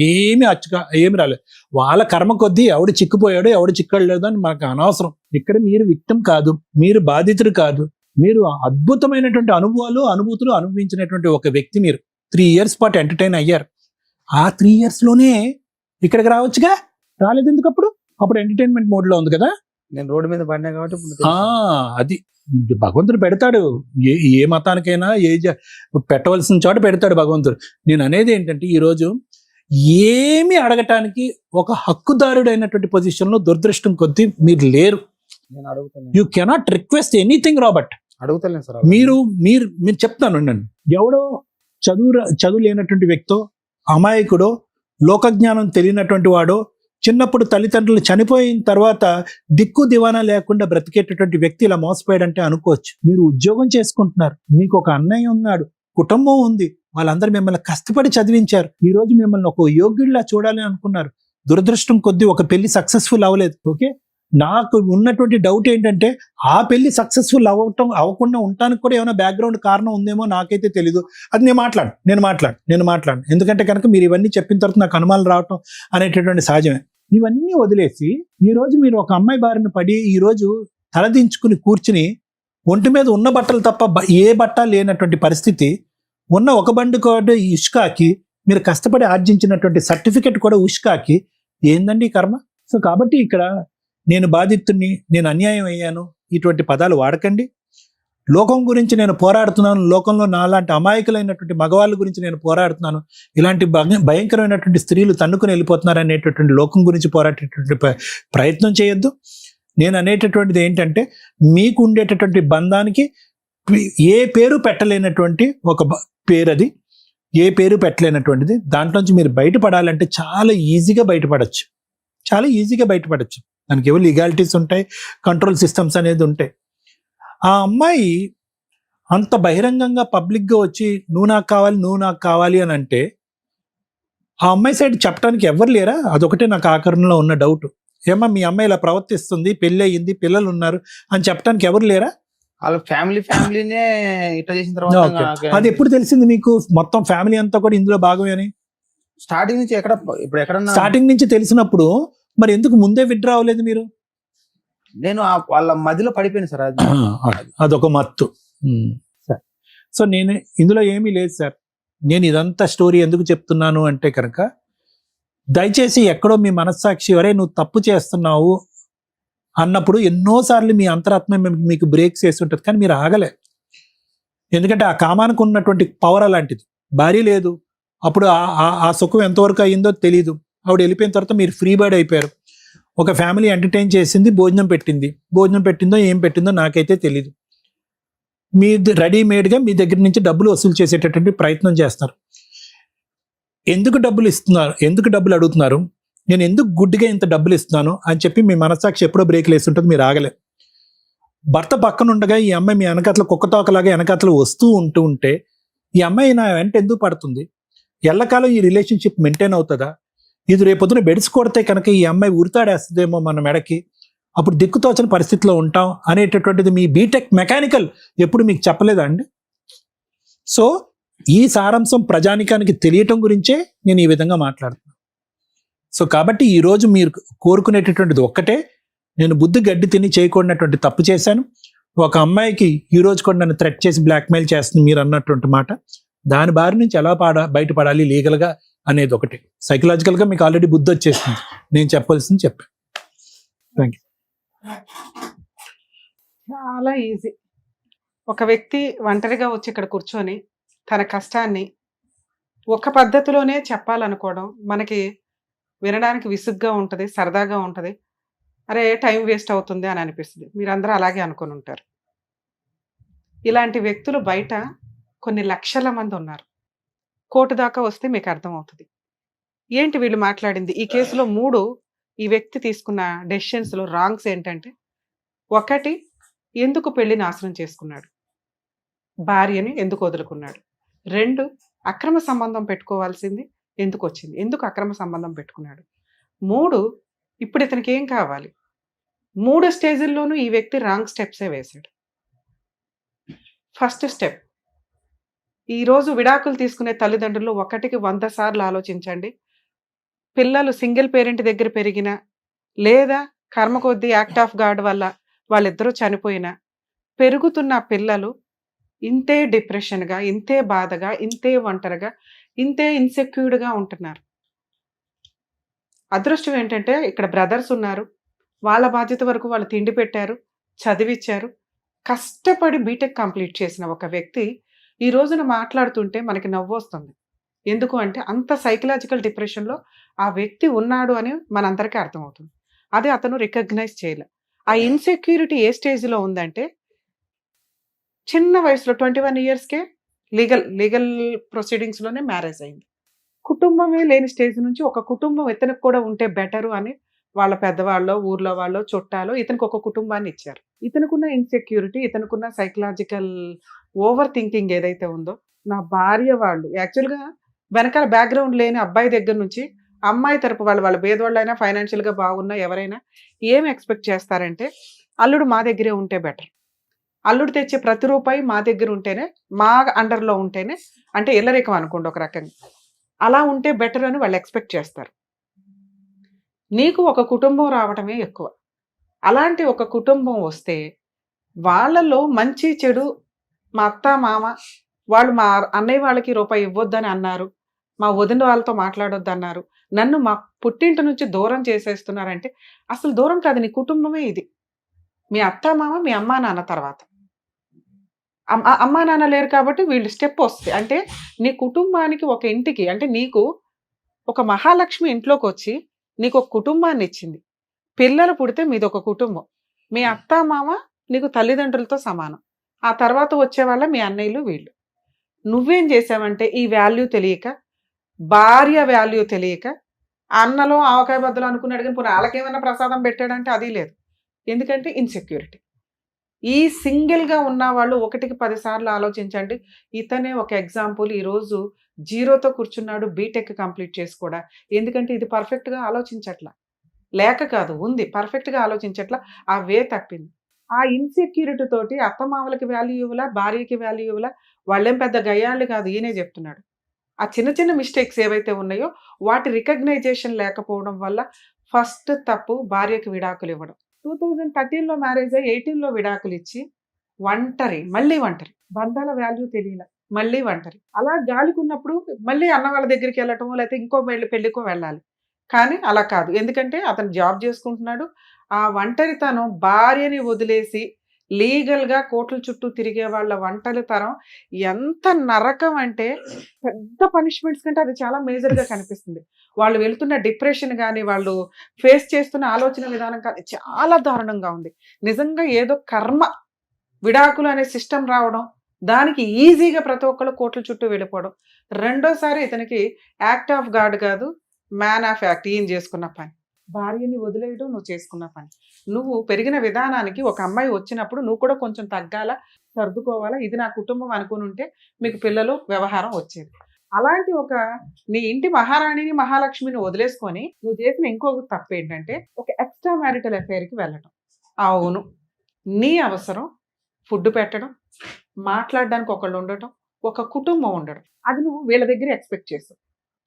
ఏమి రాలేదు. వాళ్ళ కర్మ కొద్దీ ఎవడు చిక్కుపోయాడు, ఎవడు చిక్కలేదు అని మనకు అనవసరం. ఇక్కడ మీరు విక్టిమ్ కాదు, మీరు బాధితుడు కాదు, మీరు అద్భుతమైనటువంటి అనుభూతులు అనుభవించినటువంటి ఒక వ్యక్తి. మీరు 3 years పాటు ఎంటర్టైన్ అయ్యారు. ఆ 3 yearsలోనే ఇక్కడికి రావచ్చుగా, రాలేదు ఎందుకు? అప్పుడు ఎంటర్టైన్మెంట్ మోడ్లో ఉంది కదా. నేను రోడ్డు మీద పడినా కాబట్టి అది భగవంతుడు పెడతాడు, ఏ మతానికైనా పెట్టవలసిన చోట పెడతాడు భగవంతుడు. నేను అనేది ఏంటంటే, ఈరోజు ఏమి అడగటానికి ఒక హక్కుదారుడైనటువంటి పొజిషన్లో దురదృష్టం కొద్దీ మీరు లేరు. You cannot request anything. Robert అడుగుతలేను సార్. మీరు చెప్తాను నన్ను, ఎవడో చదువు లేనటువంటి వ్యక్తో, అమాయకుడో, లోకజ్ఞానం తెలియనటువంటి వాడో, చిన్నప్పుడు తల్లిదండ్రులు చనిపోయిన తర్వాత దిక్కు దివానా లేకుండా బ్రతికేటటువంటి వ్యక్తి ఇలా మోసపోయాడంటే అనుకోవచ్చు. మీరు ఉద్యోగం చేసుకుంటున్నారు, మీకు ఒక అన్నయ్య ఉన్నాడు, కుటుంబం ఉంది, వాళ్ళందరూ మిమ్మల్ని కష్టపడి చదివించారు. ఈ రోజు మిమ్మల్ని ఒక యోగ్యుడిలా చూడాలని అనుకున్నారు. దురదృష్టం కొద్దీ ఒక పెళ్లి సక్సెస్ఫుల్ అవ్వలేదు. ఓకే, నాకు ఉన్నటువంటి డౌట్ ఏంటంటే ఆ పెళ్లి సక్సెస్ఫుల్ అవ్వకుండా ఉండటానికి కూడా ఏమైనా బ్యాక్గ్రౌండ్ కారణం ఉందేమో నాకైతే తెలీదు. అది నేను మాట్లాడు ఎందుకంటే కనుక మీరు ఇవన్నీ చెప్పిన తర్వాత నాకు అనుమానాలు రావటం అనేటటువంటి సహజమే. ఇవన్నీ వదిలేసి ఈ రోజు మీరు ఒక అమ్మాయి బారిన పడి ఈ రోజు తలదించుకుని కూర్చుని ఒంటి మీద ఉన్న బట్టలు తప్ప ఏ బట్ట లేనటువంటి పరిస్థితి, ఉన్న ఒక బండి కూడా ఇష్కాకి మీరు కష్టపడి ఆర్జించినటువంటి సర్టిఫికెట్ కూడా ఉష్కాకి, ఏందండి ఈ కర్మ? సో కాబట్టి ఇక్కడ నేను బాధితుడిని, నేను అన్యాయం అయ్యాను, ఇటువంటి పదాలు వాడకండి. లోకం గురించి నేను పోరాడుతున్నాను, లోకంలో నాలాంటి అమాయకులైనటువంటి మగవాళ్ళ గురించి నేను పోరాడుతున్నాను, ఇలాంటి భయంకరమైనటువంటి స్త్రీలు తన్నుకుని వెళ్ళిపోతున్నారు అనేటటువంటి లోకం గురించి పోరాడేటటువంటి ప్రయత్నం చేయొద్దు. నేను అనేటటువంటిది ఏంటంటే, మీకు ఉండేటటువంటి బంధానికి ఏ పేరు పెట్టలేనటువంటి ఒక పేరు, అది ఏ పేరు పెట్టలేనటువంటిది. దాంట్లోంచి మీరు బయటపడాలంటే చాలా ఈజీగా బయటపడచ్చు. దానికి ఏవో లీగాలిటీస్ ఉంటాయి, కంట్రోల్ సిస్టమ్స్ అనేది ఉంటాయి. ఆ అమ్మాయి అంత బహిరంగంగా పబ్లిక్గా వచ్చి నువ్వు నాకు కావాలి అని అంటే ఆ అమ్మాయి సైడ్ చెప్పడానికి ఎవరు లేరా? అదొకటే నాకు ఆకరణలో ఉన్న డౌట్. ఏమా మీ అమ్మాయి ఇలా ప్రవర్తిస్తుంది, పెళ్ళి అయ్యింది, పిల్లలు ఉన్నారు అని చెప్పడానికి ఎవరు లేరా? వాళ్ళ ఫ్యామిలీనే ఇట్లా చేసిన తర్వాత అది ఎప్పుడు తెలిసింది మీకు? మొత్తం ఫ్యామిలీ అంతా కూడా ఇందులో భాగమే అని స్టార్టింగ్ నుంచి ఎక్కడన్నా స్టార్టింగ్ నుంచి తెలిసినప్పుడు మరి ఎందుకు ముందే విత్డ్రా అవ్వలేదు మీరు? నేను వాళ్ళ మధ్యలో పడిపోయాను సార్. అదొక మత్తు. సార్, సో నేను ఇందులో ఏమీ లేదు సార్. నేను ఇదంతా స్టోరీ ఎందుకు చెప్తున్నాను అంటే కనుక, దయచేసి ఎక్కడో మీ మనస్సాక్షి వరే నువ్వు తప్పు చేస్తున్నావు అన్నప్పుడు ఎన్నోసార్లు మీ అంతరాత్మ మీకు బ్రేక్స్ వేసి ఉంటుంది, కానీ మీరు ఆగలే. ఎందుకంటే ఆ కామానికి ఉన్నటువంటి పవర్ అలాంటిది. భార్య లేదు, అప్పుడు ఆ సుఖం ఎంతవరకు అయ్యిందో తెలీదు. ఆవిడ వెళ్ళిపోయిన తర్వాత మీరు ఫ్రీ బర్డ్ అయిపోయారు. ఒక ఫ్యామిలీ ఎంటర్టైన్ చేసింది, భోజనం పెట్టిందో ఏం పెట్టిందో నాకైతే తెలీదు. మీ రెడీమేడ్గా మీ దగ్గర నుంచి డబ్బులు వసూలు చేసేటటువంటి ప్రయత్నం చేస్తారు. ఎందుకు డబ్బులు అడుగుతున్నారు, నేను ఎందుకు గుడ్డిగా ఇంత డబ్బులు ఇస్తున్నాను అని చెప్పి మీ మనస్సాక్షి ఎప్పుడో బ్రేక్ లేసి ఉంటుంది, మీరు ఆగలే. భర్త పక్కన ఉండగా ఈ అమ్మాయి మీ వెనకాతల కుక్కతోకలాగా వెనకాతలు వస్తూ ఉంటే ఈ అమ్మాయి నా వెంట ఎందుకు పడుతుంది? ఎల్లకాలం ఈ రిలేషన్షిప్ మెయింటైన్ అవుతుందా? ఇది రేపొద్దున బెడిసి కొడితే కనుక ఈ అమ్మాయి ఉరితాడేస్తుందేమో మన మెడకి, అప్పుడు దిక్కుతోచని పరిస్థితిలో ఉంటాం అనేటటువంటిది మీ బీటెక్ మెకానికల్ ఎప్పుడు మీకు చెప్పలేదా అండి? సో ఈ సారాంశం ప్రజానికానికి తెలియటం గురించే నేను ఈ విధంగా మాట్లాడుతున్నాను. సో కాబట్టి ఈరోజు మీరు కోరుకునేటటువంటిది ఒక్కటే, నేను బుద్ధి గడ్డి తిని చేయకూడనటువంటి తప్పు చేశాను. ఒక అమ్మాయికి ఈ రోజు కూడా నన్ను థ్రెట్ చేసి బ్లాక్మెయిల్ చేస్తుంది మీరు అన్నటువంటి మాట. దాని బారి నుంచి ఎలా బయటపడాలి లీగల్గా అనేది ఒకటి. సైకలాజికల్గా మీకు ఆల్రెడీ బుద్ధి వచ్చేస్తుంది, నేను చెప్పాల్సింది చెప్పాను. Thank you. చాలా ఈజీ. ఒక వ్యక్తి ఒంటరిగా వచ్చి ఇక్కడ కూర్చొని తన కష్టాన్ని ఒక పద్ధతిలోనే చెప్పాలనుకోవడం మనకి వినడానికి విసుగ్గా ఉంటుంది, సరదాగా ఉంటుంది. అరే టైం వేస్ట్ అవుతుంది అని అనిపిస్తుంది. మీరందరూ అలాగే అనుకుని ఉంటారు. ఇలాంటి వ్యక్తులు బయట కొన్ని లక్షల మంది ఉన్నారు. కోర్టు దాకా వస్తే మీకు అర్థమవుతుంది ఏంటి వీళ్ళు మాట్లాడింది. ఈ కేసులో 3 ఈ వ్యక్తి తీసుకున్న డెసిషన్స్లో రాంగ్స్ ఏంటంటే, 1 ఎందుకు పెళ్లి నాశనం చేసుకున్నాడు, భార్యని ఎందుకు వదులుకున్నాడు. 2 అక్రమ సంబంధం పెట్టుకోవాల్సింది ఎందుకు వచ్చింది, ఎందుకు అక్రమ సంబంధం పెట్టుకున్నాడు. 3 ఇప్పుడు ఇతనికి ఏం కావాలి. 3 స్టేజ్ల్లోనూ ఈ వ్యక్తి రాంగ్ స్టెప్సే వేశాడు. ఫస్ట్ స్టెప్, ఈరోజు విడాకులు తీసుకునే తల్లిదండ్రులు 1కి 100 సార్లు ఆలోచించండి. పిల్లలు సింగిల్ పేరెంట్ దగ్గర పెరిగినా లేదా కర్మ కొద్దీ యాక్ట్ ఆఫ్ గాడ్ వల్ల వాళ్ళిద్దరూ చనిపోయినా పెరుగుతున్న పిల్లలు ఇంతే డిప్రెషన్గా, ఇంతే బాధగా, ఇంతే ఒంటరిగా, ఇంతే ఇన్సెక్యూర్డ్గా ఉంటున్నారు. అదృష్టం ఏంటంటే ఇక్కడ బ్రదర్స్ ఉన్నారు, వాళ్ళ బాధ్యత వరకు వాళ్ళు తిండి పెట్టారు, చదివిచ్చారు. కష్టపడి బీటెక్ కంప్లీట్ చేసిన ఒక వ్యక్తి ఈ రోజున మాట్లాడుతుంటే మనకి నవ్వు వస్తుంది. ఎందుకు అంటే అంత సైకలాజికల్ డిప్రెషన్లో ఆ వ్యక్తి ఉన్నాడు అని మనందరికీ అర్థమవుతుంది. అది అతను రికగ్నైజ్ చేయలే. ఆ ఇన్సెక్యూరిటీ ఏ స్టేజ్లో ఉందంటే, చిన్న వయసులో 21 ఇయర్స్కే లీగల్ ప్రొసీడింగ్స్లోనే మ్యారేజ్ అయింది. కుటుంబమే లేని స్టేజ్ నుంచి ఒక కుటుంబం ఇతనికి కూడా ఉంటే బెటరు అని వాళ్ళ పెద్దవాళ్ళు, ఊర్లో వాళ్ళు, చుట్టాలు ఇతనికి ఒక కుటుంబాన్ని ఇచ్చారు. ఇతనుకున్న ఇన్సెక్యూరిటీ, ఇతనుకున్న సైకలాజికల్ ఓవర్ థింకింగ్ ఏదైతే ఉందో, నా భార్య వాళ్ళు యాక్చువల్గా వెనకాల బ్యాక్గ్రౌండ్ లేని అబ్బాయి దగ్గర నుంచి అమ్మాయి తరపు వాళ్ళ పేదవాళ్ళైనా ఫైనాన్షియల్గా బాగున్నా ఎవరైనా ఏం ఎక్స్పెక్ట్ చేస్తారంటే అల్లుడు మా దగ్గరే ఉంటే బెటర్, అల్లుడు తెచ్చే ప్రతి రూపాయి మా దగ్గర ఉంటేనే, మా అండర్లో ఉంటేనే, అంటే ఇల్లరికం అనుకోండి ఒక రకంగా, అలా ఉంటే బెటర్ అని వాళ్ళు ఎక్స్పెక్ట్ చేస్తారు. నీకు ఒక కుటుంబం రావటమే ఎక్కువ. అలాంటి ఒక కుటుంబం వస్తే వాళ్ళలో మంచి చెడు, మా అత్త మామ వాళ్ళు మా అన్నయ్య వాళ్ళకి రూపాయి ఇవ్వొద్దని అన్నారు, మా వదిన వాళ్ళతో మాట్లాడొద్దన్నారు, నన్ను మా పుట్టింటి నుంచి దూరం చేసేస్తున్నారంటే అసలు దూరం కాదు, నీ కుటుంబమే ఇది. మీ అత్త మామ మీ అమ్మా నాన్న తర్వాత. అమ్మా నాన్న లేరు కాబట్టి వీళ్ళు స్టెప్ వస్తుంది. అంటే నీ కుటుంబానికి ఒక ఇంటికి, అంటే నీకు ఒక మహాలక్ష్మి ఇంట్లోకి వచ్చి నీకు ఒక కుటుంబాన్ని ఇచ్చింది. పిల్లలు పుడితే మీది ఒక కుటుంబం. మీ అత్త మామ నీకు తల్లిదండ్రులతో సమానం. ఆ తర్వాత వచ్చేవాళ్ళ మీ అన్నయ్యలు వీళ్ళు. నువ్వేం చేసావంటే ఈ వాల్యూ తెలియక, భార్య వాల్యూ తెలియక, అన్నలో ఆవకాయ బద్దలు అనుకున్నాడు కానీ పోనీ వాళ్ళకేమైనా ప్రసాదం పెట్టాడంటే అది లేదు. ఎందుకంటే ఇన్సెక్యూరిటీ. ఈ సింగిల్గా ఉన్న వాళ్ళు 1కి 10 సార్లు ఆలోచించండి. ఇతనే ఒక ఎగ్జాంపుల్. ఈరోజు జీరోతో కూర్చున్నాడు, బీటెక్ కంప్లీట్ చేసి కూడా. ఎందుకంటే ఇది పర్ఫెక్ట్గా ఆలోచించట్లా, లేక కాదు ఉంది, పర్ఫెక్ట్గా ఆలోచించట్లా, ఆ వే తప్పింది. ఆ ఇన్సెక్యూరిటీ తోటి అత్తమామలకి వాల్యూ ఇవ్వలా, భార్యకి వాల్యూ ఇవ్వలా. వాళ్ళేం పెద్ద గయ్యాళ్ళు కాదు, ఈయనే చెప్తున్నాడు. ఆ చిన్న చిన్న మిస్టేక్స్ ఏవైతే ఉన్నాయో వాటి రికగ్నైజేషన్ లేకపోవడం వల్ల ఫస్ట్ తప్పు భార్యకి విడాకులు ఇవ్వడం. 2013లో మ్యారేజ్ అయ్యి 18లో విడాకులు ఇచ్చి మళ్ళీ ఒంటరి, బంధాల వాల్యూ తెలియల, మళ్ళీ ఒంటరి. అలా గాలికున్నప్పుడు మళ్ళీ అన్న వాళ్ళ దగ్గరికి వెళ్ళటమో లేకపోతే ఇంకో పెళ్ళికో వెళ్ళాలి. కానీ అలా కాదు, ఎందుకంటే అతను జాబ్ చేసుకుంటున్నాడు. ఆ ఒంటరితనం భార్యని వదిలేసి లీగల్గా కోట్ల చుట్టూ తిరిగే వాళ్ళ ఒంటరితనం ఎంత నరకం అంటే పెద్ద పనిష్మెంట్స్ కంటే అది చాలా మేజర్గా కనిపిస్తుంది. వాళ్ళు వెళ్తున్న డిప్రెషన్ కానీ, వాళ్ళు ఫేస్ చేస్తున్న ఆలోచన విధానం కానీ చాలా దారుణంగా ఉంది. నిజంగా ఏదో కర్మ విడాకులు అనే సిస్టమ్ రావడం, దానికి ఈజీగా ప్రతి ఒక్కళ్ళు కోట్ల చుట్టూ వెళ్ళిపోవడం. రెండోసారి ఇతనికి యాక్ట్ ఆఫ్ గాడ్ కాదు, మ్యాన్ ఆఫ్ యాక్ట్. ఈయన చేసుకున్న పని, భార్యని వదిలేయడం నువ్వు చేసుకున్న పని. నువ్వు పెరిగిన విధానానికి ఒక అమ్మాయి వచ్చినప్పుడు నువ్వు కూడా కొంచెం తగ్గాల, సర్దుకోవాలా. ఇది నా కుటుంబం అనుకుని ఉంటే మీకు పిల్లలు వ్యవహారం వచ్చేది. అలాంటి ఒక నీ ఇంటి మహారాణిని మహాలక్ష్మిని వదిలేసుకొని నువ్వు చేసిన ఇంకొక తప్పు ఏంటంటే ఒక ఎక్స్ట్రా మ్యారిటల్ అఫైర్కి వెళ్ళటం. అవును, నీ అవసరం ఫుడ్ పెట్టడం, మాట్లాడడానికి ఒకళ్ళు ఉండటం, ఒక కుటుంబం ఉండడం, అది నువ్వు వీళ్ళ దగ్గర ఎక్స్పెక్ట్ చేస్తావు.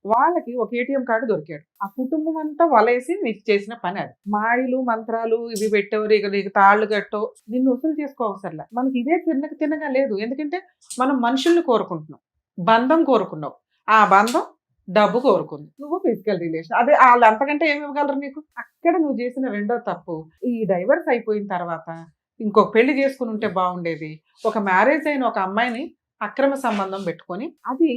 వాళ్ళకి ఒక ఏటీఎం కార్డు దొరికాడు, ఆ కుటుంబం అంతా వలేసి నీకు చేసిన పని అది. మాయలు మంత్రాలు ఇవి పెట్టేవారు, ఇక నీకు తాళ్ళు కట్టో, నిన్ను వసూలు చేసుకోవసరలా. మనకి ఇదే తిన్నగా లేదు. ఎందుకంటే మనం మనుషుల్ని కోరుకుంటున్నాం, బంధం కోరుకున్నావు, ఆ బంధం డబ్బు కోరుకుంది, నువ్వు ఫిజికల్ రిలేషన్. అదే వాళ్ళు అంతకంటే ఏమి ఇవ్వగలరు నీకు? అక్కడ నువ్వు చేసిన రెండో తప్పు. ఈ డైవర్స్ అయిపోయిన తర్వాత ఇంకొక పెళ్లి చేసుకుని ఉంటే బాగుండేది. ఒక మ్యారేజ్ అయిన ఒక అమ్మాయిని అక్రమ సంబంధం పెట్టుకొని అది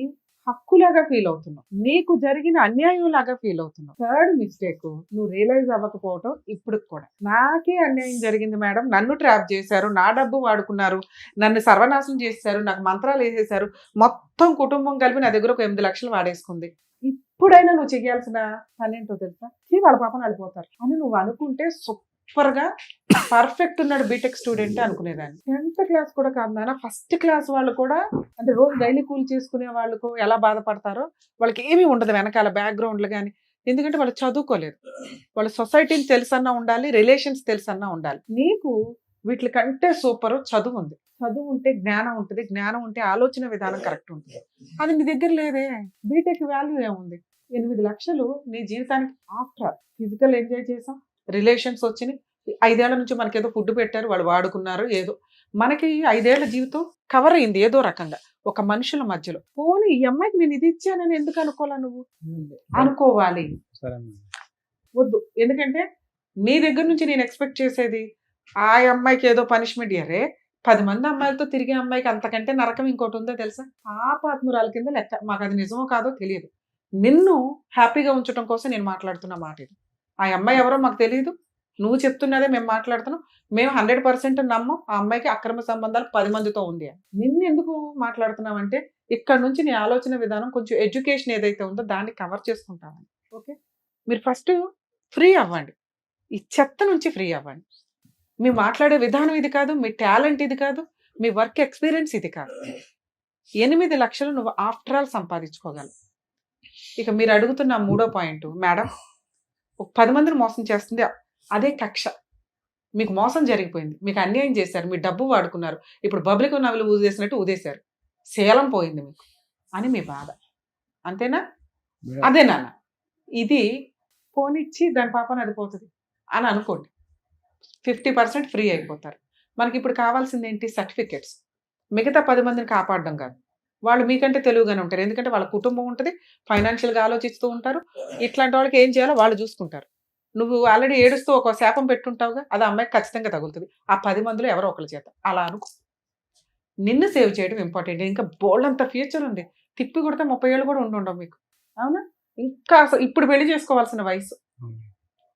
హక్కులాగా ఫీల్ అవుతున్నావు, నీకు జరిగిన అన్యాయం లాగా ఫీల్ అవుతున్నావు. థర్డ్ మిస్టేక్, నువ్వు రియలైజ్ అవ్వకపోవటం. ఇప్పుడు కూడా నాకే అన్యాయం జరిగింది మేడం, నన్ను ట్రాప్ చేశారు, నా డబ్బు వాడుకున్నారు, నన్ను సర్వనాశనం చేశారు, నాకు మంత్రాలు వేసేశారు, మొత్తం కుటుంబం కలిపి నా దగ్గర ఒక 8 లక్షలు వాడేసుకుంది. ఇప్పుడైనా నువ్వు చేయాల్సిన పని ఏంటో తెలుసా? వాళ్ళ పాపను అడిపోతారు అని నువ్వు అనుకుంటే సూపర్గా పర్ఫెక్ట్ ఉన్నాడు బీటెక్ స్టూడెంట్ అనుకునేదాన్ని. 10th క్లాస్ కూడా కాదు నాన్న, ఫస్ట్ క్లాస్ వాళ్ళు కూడా, అంటే రోజు డైలీ కూల్ చేసుకునే వాళ్ళకు ఎలా బాధపడతారో వాళ్ళకి ఏమీ ఉండదు వెనకాల బ్యాక్గ్రౌండ్లు కానీ. ఎందుకంటే వాళ్ళు చదువుకోలేదు, వాళ్ళ సొసైటీని తెలుసన్నా ఉండాలి, రిలేషన్స్ తెలుసన్నా ఉండాలి. నీకు వీటి కంటే సూపర్ చదువు ఉంది. చదువు ఉంటే జ్ఞానం ఉంటుంది, జ్ఞానం ఉంటే ఆలోచన విధానం కరెక్ట్ ఉంటుంది. అది నీ దగ్గర లేదే. బీటెక్ వాల్యూ ఏముంది? 8 లక్షలు నీ జీవితానికి ఆఫ్టర్ ఫిజికల్ ఎంజాయ్ చేసాం, రిలేషన్స్ వచ్చినాయి, 5 ఏళ్ల నుంచి మనకేదో ఫుడ్ పెట్టారు, వాళ్ళు వాడుకున్నారు, ఏదో మనకి 5 ఏళ్ల జీవితం కవర్ అయింది ఏదో రకంగా ఒక మనుషుల మధ్యలో. పోనీ ఈ అమ్మాయికి నేను ఇది ఇచ్చానని ఎందుకు అనుకోవాలా? నువ్వు అనుకోవాలి, వద్దు. ఎందుకంటే నీ దగ్గర నుంచి నేను ఎక్స్పెక్ట్ చేసేది ఆ అమ్మాయికి ఏదో పనిష్మెంట్ ఇయ్యరే. 10 మంది అమ్మాయిలతో తిరిగే అమ్మాయికి అంతకంటే నరకం ఇంకోటి ఉందో తెలుసా? పాపాత్మురాల కింద లెక్క. మాకు అది నిజమో కాదో తెలియదు. నిన్ను హ్యాపీగా ఉంచడం కోసం నేను మాట్లాడుతున్న మాట ఇది. ఆ అమ్మాయి ఎవరో మాకు తెలియదు, నువ్వు చెప్తున్నదే మేము మాట్లాడుతున్నాం. మేము 100% నమ్మం ఆ అమ్మాయికి అక్రమ సంబంధాలు 10 మందితో ఉంది అని. నిన్ను ఎందుకు మాట్లాడుతున్నామంటే ఇక్కడ నుంచి నీ ఆలోచన విధానం కొంచెం ఎడ్యుకేషన్ ఏదైతే ఉందో దాన్ని కవర్ చేసుకుంటామని. ఓకే, మీరు ఫస్ట్ ఫ్రీ అవ్వండి, ఈ చెత్త నుంచి ఫ్రీ అవ్వండి. మీ మాట్లాడే విధానం ఇది కాదు, మీ టాలెంట్ ఇది కాదు, మీ వర్క్ ఎక్స్పీరియన్స్ ఇది కాదు. 8 లక్షలు నువ్వు ఆఫ్టర్ ఆల్ సంపాదించుకోగలవు. ఇక మీరు అడుగుతున్న మూడో పాయింట్, మేడం 10 మందిని మోసం చేస్తుంది అదే కక్ష. మీకు మోసం జరిగిపోయింది, మీకు అన్యాయం చేశారు, మీ డబ్బు వాడుకున్నారు, ఇప్పుడు పబ్లిక్ నవ్వులు ఊదేసినట్టు ఊదేశారు, శీలం పోయింది మీకు అని మీ బాధ, అంతేనా? అదే నాన్న, ఇది పోనిచ్చి దాని పాపని అది పోతుంది అని అనుకోండి, 50% ఫ్రీ అయిపోతారు. మనకి ఇప్పుడు కావాల్సింది ఏంటి? సర్టిఫికెట్స్. మిగతా 10 మందిని కాపాడడం కాదు, వాళ్ళు మీకంటే తెలివిగానే ఉంటారు, ఎందుకంటే వాళ్ళ కుటుంబం ఉంటుంది, ఫైనాన్షియల్గా ఆలోచిస్తూ ఉంటారు, ఇట్లాంటి వాళ్ళకి ఏం చేయాలో వాళ్ళు చూసుకుంటారు. నువ్వు ఆల్రెడీ ఏడుస్తూ ఒక శాపం పెట్టుంటావుగా, అది ఆ అమ్మాయికి ఖచ్చితంగా తగులుతుంది ఆ 10 మందిలో ఎవరో ఒకరి చేత. అలా అనుకో, నిన్ను సేవ్ చేయడం ఇంపార్టెంట్. ఇంకా బోల్డంత ఫ్యూచర్ ఉంది, తిప్పి కొడితే 30 ఏళ్ళు కూడా ఉండవు మీకు, అవునా? ఇంకా అసలు ఇప్పుడు పెళ్లి చేసుకోవాల్సిన వయసు.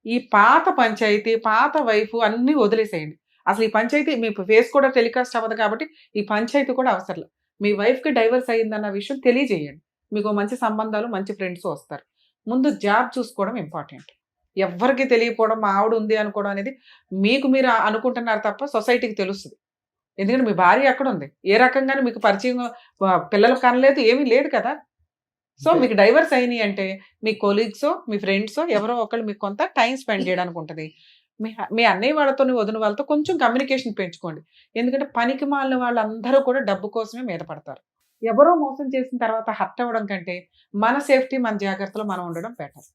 ఈ పాత పంచాయతీ, పాత వైఫ్ అన్నీ వదిలేసేయండి. అసలు ఈ పంచాయతీ మీ ఫేస్ కూడా టెలికాస్ట్ అవ్వదు కాబట్టి ఈ పంచాయతీ కూడా అవసరం. మీ వైఫ్కి డైవర్స్ అయ్యిందన్న విషయం తెలియజేయండి, మీకు మంచి సంబంధాలు, మంచి ఫ్రెండ్స్ వస్తారు. ముందు జాబ్ చూసుకోవడం ఇంపార్టెంట్. ఎవ్వరికి తెలియకపోవడం, మా ఆవిడ ఉంది అనుకోవడం అనేది మీకు మీరు అనుకుంటున్నారు తప్ప సొసైటీకి తెలుస్తుంది. ఎందుకంటే మీ భార్య ఎక్కడ ఉంది, ఏ రకంగానే మీకు పరిచయం, పిల్లలు కనలేదు, ఏమీ లేదు కదా. సో మీకు డైవర్స్ అయినాయి అంటే మీ కొలీగ్సో, మీ ఫ్రెండ్సో ఎవరో ఒకళ్ళు మీకు కొంత టైం స్పెండ్ చేయడానికి ఉంటుంది. మీ అన్నయ్య వాళ్ళతో, వదిన వాళ్ళతో కొంచెం కమ్యూనికేషన్ పెంచుకోండి. ఎందుకంటే పనికి మాలిన వాళ్ళందరూ కూడా డబ్బు కోసమే మీద పడతారు. ఎవరో మోసం చేసిన తర్వాత హర్ట్ అవ్వడం కంటే మన సేఫ్టీ, మన జాగ్రత్తలో మనం ఉండడం బెటర్.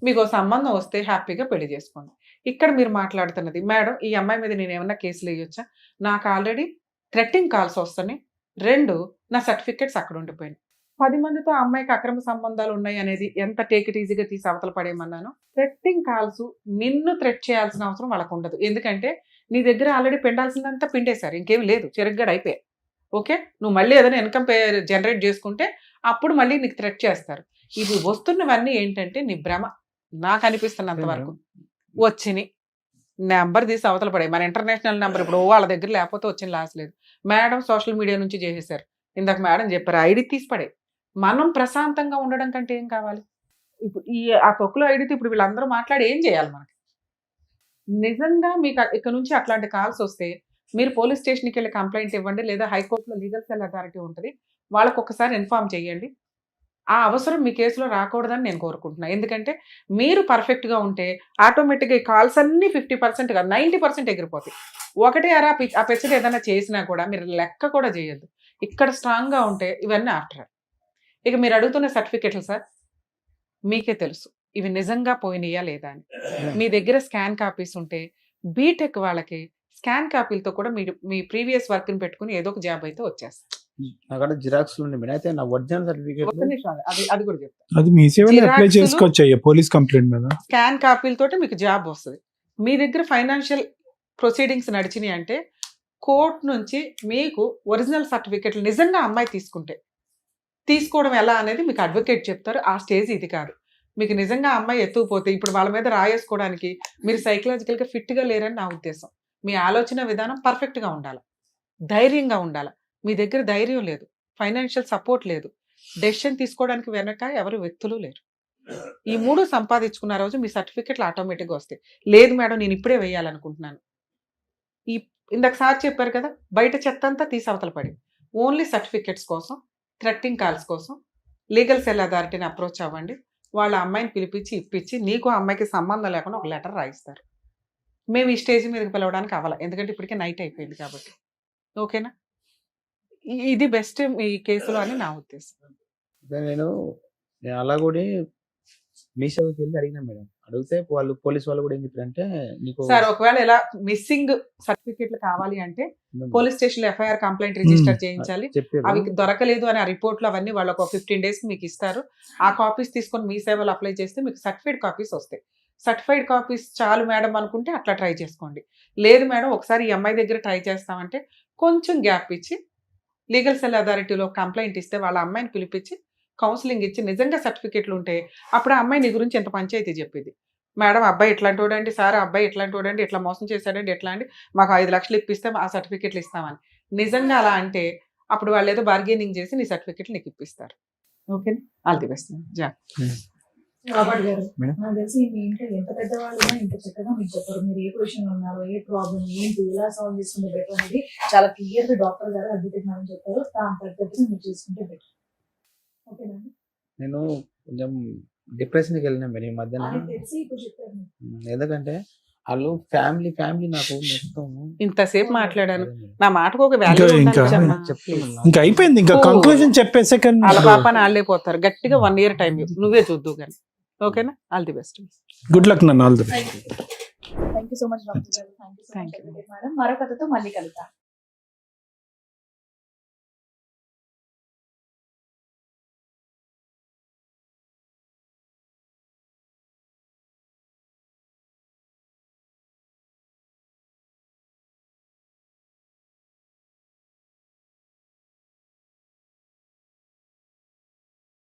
మీకు సంబంధం వస్తే హ్యాపీగా పెళ్లి చేసుకోండి. ఇక్కడ మీరు మాట్లాడుతున్నది, మేడం ఈ అమ్మాయి మీద నేను ఏమన్నా కేసులు వేయొచ్చా? నాకు ఆల్రెడీ థ్రెట్టింగ్ కాల్స్ వస్తున్నాయి, 2 నా సర్టిఫికెట్స్ అక్కడ ఉండిపోయినాయి. 10 మందితో ఆ అమ్మాయికి అక్రమ సంబంధాలు ఉన్నాయి అనేది ఎంత టేక్ ఇట్ ఈజీగా తీసి అవతల పడేయమన్నాను. థ్రెట్టింగ్ కాల్స్ నిన్ను థ్రెట్ చేయాల్సిన అవసరం వాళ్ళకు ఉండదు, ఎందుకంటే నీ దగ్గర ఆల్రెడీ పిండాల్సిందంతా పిండేశారు, ఇంకేం లేదు, చెరుగ్గాడు అయిపోయాయి. ఓకే, నువ్వు మళ్ళీ ఏదైనా ఇన్కమ్ జనరేట్ చేసుకుంటే అప్పుడు మళ్ళీ నీకు థ్రెట్ చేస్తారు. ఇవి వస్తున్నవన్నీ ఏంటంటే నీ భ్రమ, నాకు అనిపిస్తున్నంత వరకు వచ్చినాయి. నెంబర్ తీసి అవతల పడే, మన ఇంటర్నేషనల్ నెంబర్ ఇప్పుడు వాళ్ళ దగ్గర లేకపోతే వచ్చిన లాస్ లేదు. మేడం సోషల్ మీడియా నుంచి చేసేసారు, ఇందాక మేడం చెప్పారు, ఐడి తీసి పడే. మనం ప్రశాంతంగా ఉండడం కంటే ఏం కావాలి? ఇప్పుడు ఆ తొక్కులో ఐడితో ఇప్పుడు వీళ్ళందరూ మాట్లాడి ఏం చేయాలి మనకి? నిజంగా మీకు ఇక్కడ నుంచి అట్లాంటి కాల్స్ వస్తే మీరు పోలీస్ స్టేషన్కి వెళ్ళి కంప్లైంట్ ఇవ్వండి, లేదా హైకోర్టులో లీగల్ సెల్ అథారిటీ ఉంటుంది, వాళ్ళకు ఒకసారి ఇన్ఫార్మ్ చేయండి. ఆ అవసరం మీ కేసులో రాకూడదని నేను కోరుకుంటున్నాను. ఎందుకంటే మీరు పర్ఫెక్ట్గా ఉంటే ఆటోమేటిక్గా ఈ కాల్స్ అన్నీ 50% కాదు 90% ఎగిరిపోతాయి. ఒకటే ఆ పెచ్చడి ఏదైనా చేసినా కూడా మీరు లెక్క కూడా చేయొద్దు. ఇక్కడ స్ట్రాంగ్గా ఉంటే ఇవన్నీ ఆఫ్టర్. ఇక మీరు అడుగుతున్న సర్టిఫికెట్లు సార్ మీకే తెలుసు ఇవి నిజంగా పోయినాయా లేదా అని. మీ దగ్గర స్కాన్ కాపీస్ ఉంటే బీటెక్ వాళ్ళకి స్కాన్ కాపీలతో కూడా మీరు మీ ప్రీవియస్ వర్క్ని పెట్టుకుని ఏదో ఒక జాబ్ అయితే వచ్చేస్తారు. అక్కడ జిరాక్స్ ఉండి మేడం, అయితే నా ఒరిజినల్ సర్టిఫికేట్ ఒక్క నిమిషం, అది కూడా చెప్తాను. అది మీ సేవలో అప్లై జిరాక్స్లు, చేసుకోవచ్చు అయ్యా పోలీస్ కంప్లైంట్ మీద. స్కాన్ కాపీలతోటి మీకు జాబ్ వస్తుంది. మీ దగ్గర ఫైనాన్షియల్ ప్రొసీడింగ్స్ నడిచినాయి అంటే కోర్టు నుంచి మీకు ఒరిజినల్ సర్టిఫికెట్లు నిజంగా అమ్మాయి తీసుకోవడం ఎలా అనేది మీకు అడ్వకేట్ చెప్తారు. ఆ స్టేజ్ ఇది కాదు. మీకు నిజంగా అమ్మాయి ఎత్తుకుపోతే ఇప్పుడు వాళ్ళ మీద రాయేసుకోవడానికి మీరు సైకలాజికల్గా ఫిట్గా లేరని నా ఉద్దేశం. మీ ఆలోచన విధానం పర్ఫెక్ట్గా ఉండాలి, ధైర్యంగా ఉండాలి. మీ దగ్గర ధైర్యం లేదు, ఫైనాన్షియల్ సపోర్ట్ లేదు, డెసిషన్ తీసుకోవడానికి వెనక ఎవరు వ్యక్తులు లేరు. ఈ 3 సంపాదించుకున్న రోజు మీ సర్టిఫికెట్లు ఆటోమేటిక్గా వస్తాయి. లేదు మేడం నేను ఇప్పుడే వేయాలనుకుంటున్నాను, ఇందాక సార్ చెప్పారు కదా, బయట చెత్త అంతా తీసి అవతల పడి ఓన్లీ సర్టిఫికెట్స్ కోసం, థ్రెట్టింగ్ కాల్స్ కోసం లీగల్ సెల్ అథారిటీని అప్రోచ్ అవ్వండి. వాళ్ళ అమ్మాయిని పిలిపించి ఇప్పించి నీకు అమ్మాయికి సంబంధం లేకుండా ఒక లెటర్ రాయిస్తారు. మేము ఈ స్టేజ్ మీదకి పిలవడానికి అవ్వాలి, ఎందుకంటే ఇప్పటికే నైట్ అయిపోయింది కాబట్టి. ఓకేనా? ఇది బెస్ట్ ఈ కేసులో అని నా ఉద్దేశం. నేను అలా కూడా మీ సేవకి వెళ్ళి అడిగినా మేడం, అడిగితే వాళ్ళు పోలీస్ వాళ్ళు కూడా ఏం చెప్పారంటే నీకు సార్ ఒకవేళ ఇలా మిస్సింగ్ సర్టిఫికెట్లు కావాలి అంటే పోలీస్ స్టేషన్ లో ఎఫ్ఐఆర్ కంప్లైంట్ రిజిస్టర్ చేయించాలి. చెప్పారు. అవి దొరకలేదు అని ఆ రిపోర్ట్లు అవన్నీ వాళ్ళు ఒక 15 days మీకు ఇస్తారు. ఆ కాపీస్ తీసుకొని మీ సేవలో అప్లై చేస్తే మీకు సర్టిఫైడ్ కాపీస్ వస్తాయి. సర్టిఫైడ్ కాపీస్ చాలు మేడం అనుకుంటే అట్లా ట్రై చేసుకోండి. లేదు మేడం ఒకసారి ఈ అమ్మాయి దగ్గర ట్రై చేస్తామంటే కొంచెం గ్యాప్ ఇచ్చి లీగల్ సెల్ అథారిటీలో కంప్లైంట్ ఇస్తే వాళ్ళ అమ్మాయిని పిలిపించి కౌన్సిలింగ్ ఇచ్చి నిజంగా సర్టిఫికెట్లు ఉంటే అప్పుడు ఆ అమ్మాయి నీ గురించి ఎంత పంచాయతీ చెప్పేది. మేడం అబ్బాయి ఇట్లాంటి వాడండి, సార్ అబ్బాయి ఇట్లాంటి వాడండి, ఇట్లా మోసం చేశాడండి, ఎట్లా అండి, మాకు 5 లక్షలు ఇప్పిస్తే ఆ సర్టిఫికెట్లు ఇస్తామని నిజంగా అలా అంటే అప్పుడు వాళ్ళు ఏదో బార్గెనింగ్ చేసి నీ సర్టిఫికెట్లు నీకు ఇప్పిస్తారు. Okay, all the best. Robert గారు, మేడం. నాకు తెలిసి మీ ఇంట్లో ఎంత పెద్దవాళ్ళు ఉన్నా ఇంత చక్కగా మీకు చెప్పారు. మీరు ఏ పొజిషన్ లో ఉన్నారో, ఏ ప్రాబ్లం ఏంటి, ఎలా సాల్వ్ చేసుకుంటే బెటర్ అనేది చాలా క్లియర్ గా డాక్టర్ గారు అడ్వకేట్ మేడం చెప్పారు. దాని తగ్గట్టు మీరు చేసుకుంటే బెటర్. ఓకేనండి. నేను కొంచెం డిప్రెషన్కి వెళ్ళినాం మేడం ఈ మధ్యన. అది తెలిసి ఇప్పుడు చెప్పారు మీరు. ఎందుకంటే వాళ్ళు ఫ్యామిలీ నాకు మొత్తం ఇంతసేపు మాట్లాడాను, నా మాటకు ఒక వాల్యూ ఇంకా చెప్తున్నా. ఇంకా అయిపోయింది, ఇంకా ఓ. కంక్లూజన్ చెప్పేసే కానీ వాళ్ళ పాపని వాళ్ళే పోతారు. గట్టిగా 1 year టైం నువ్వే చూద్దు కానీ. ఓకేనా? All the best. Good luck నన్ను all the thank you so much doctor గారు. Thank you so Thank much you. Madam. మరో కథతో మళ్ళీ కలుద్దాం.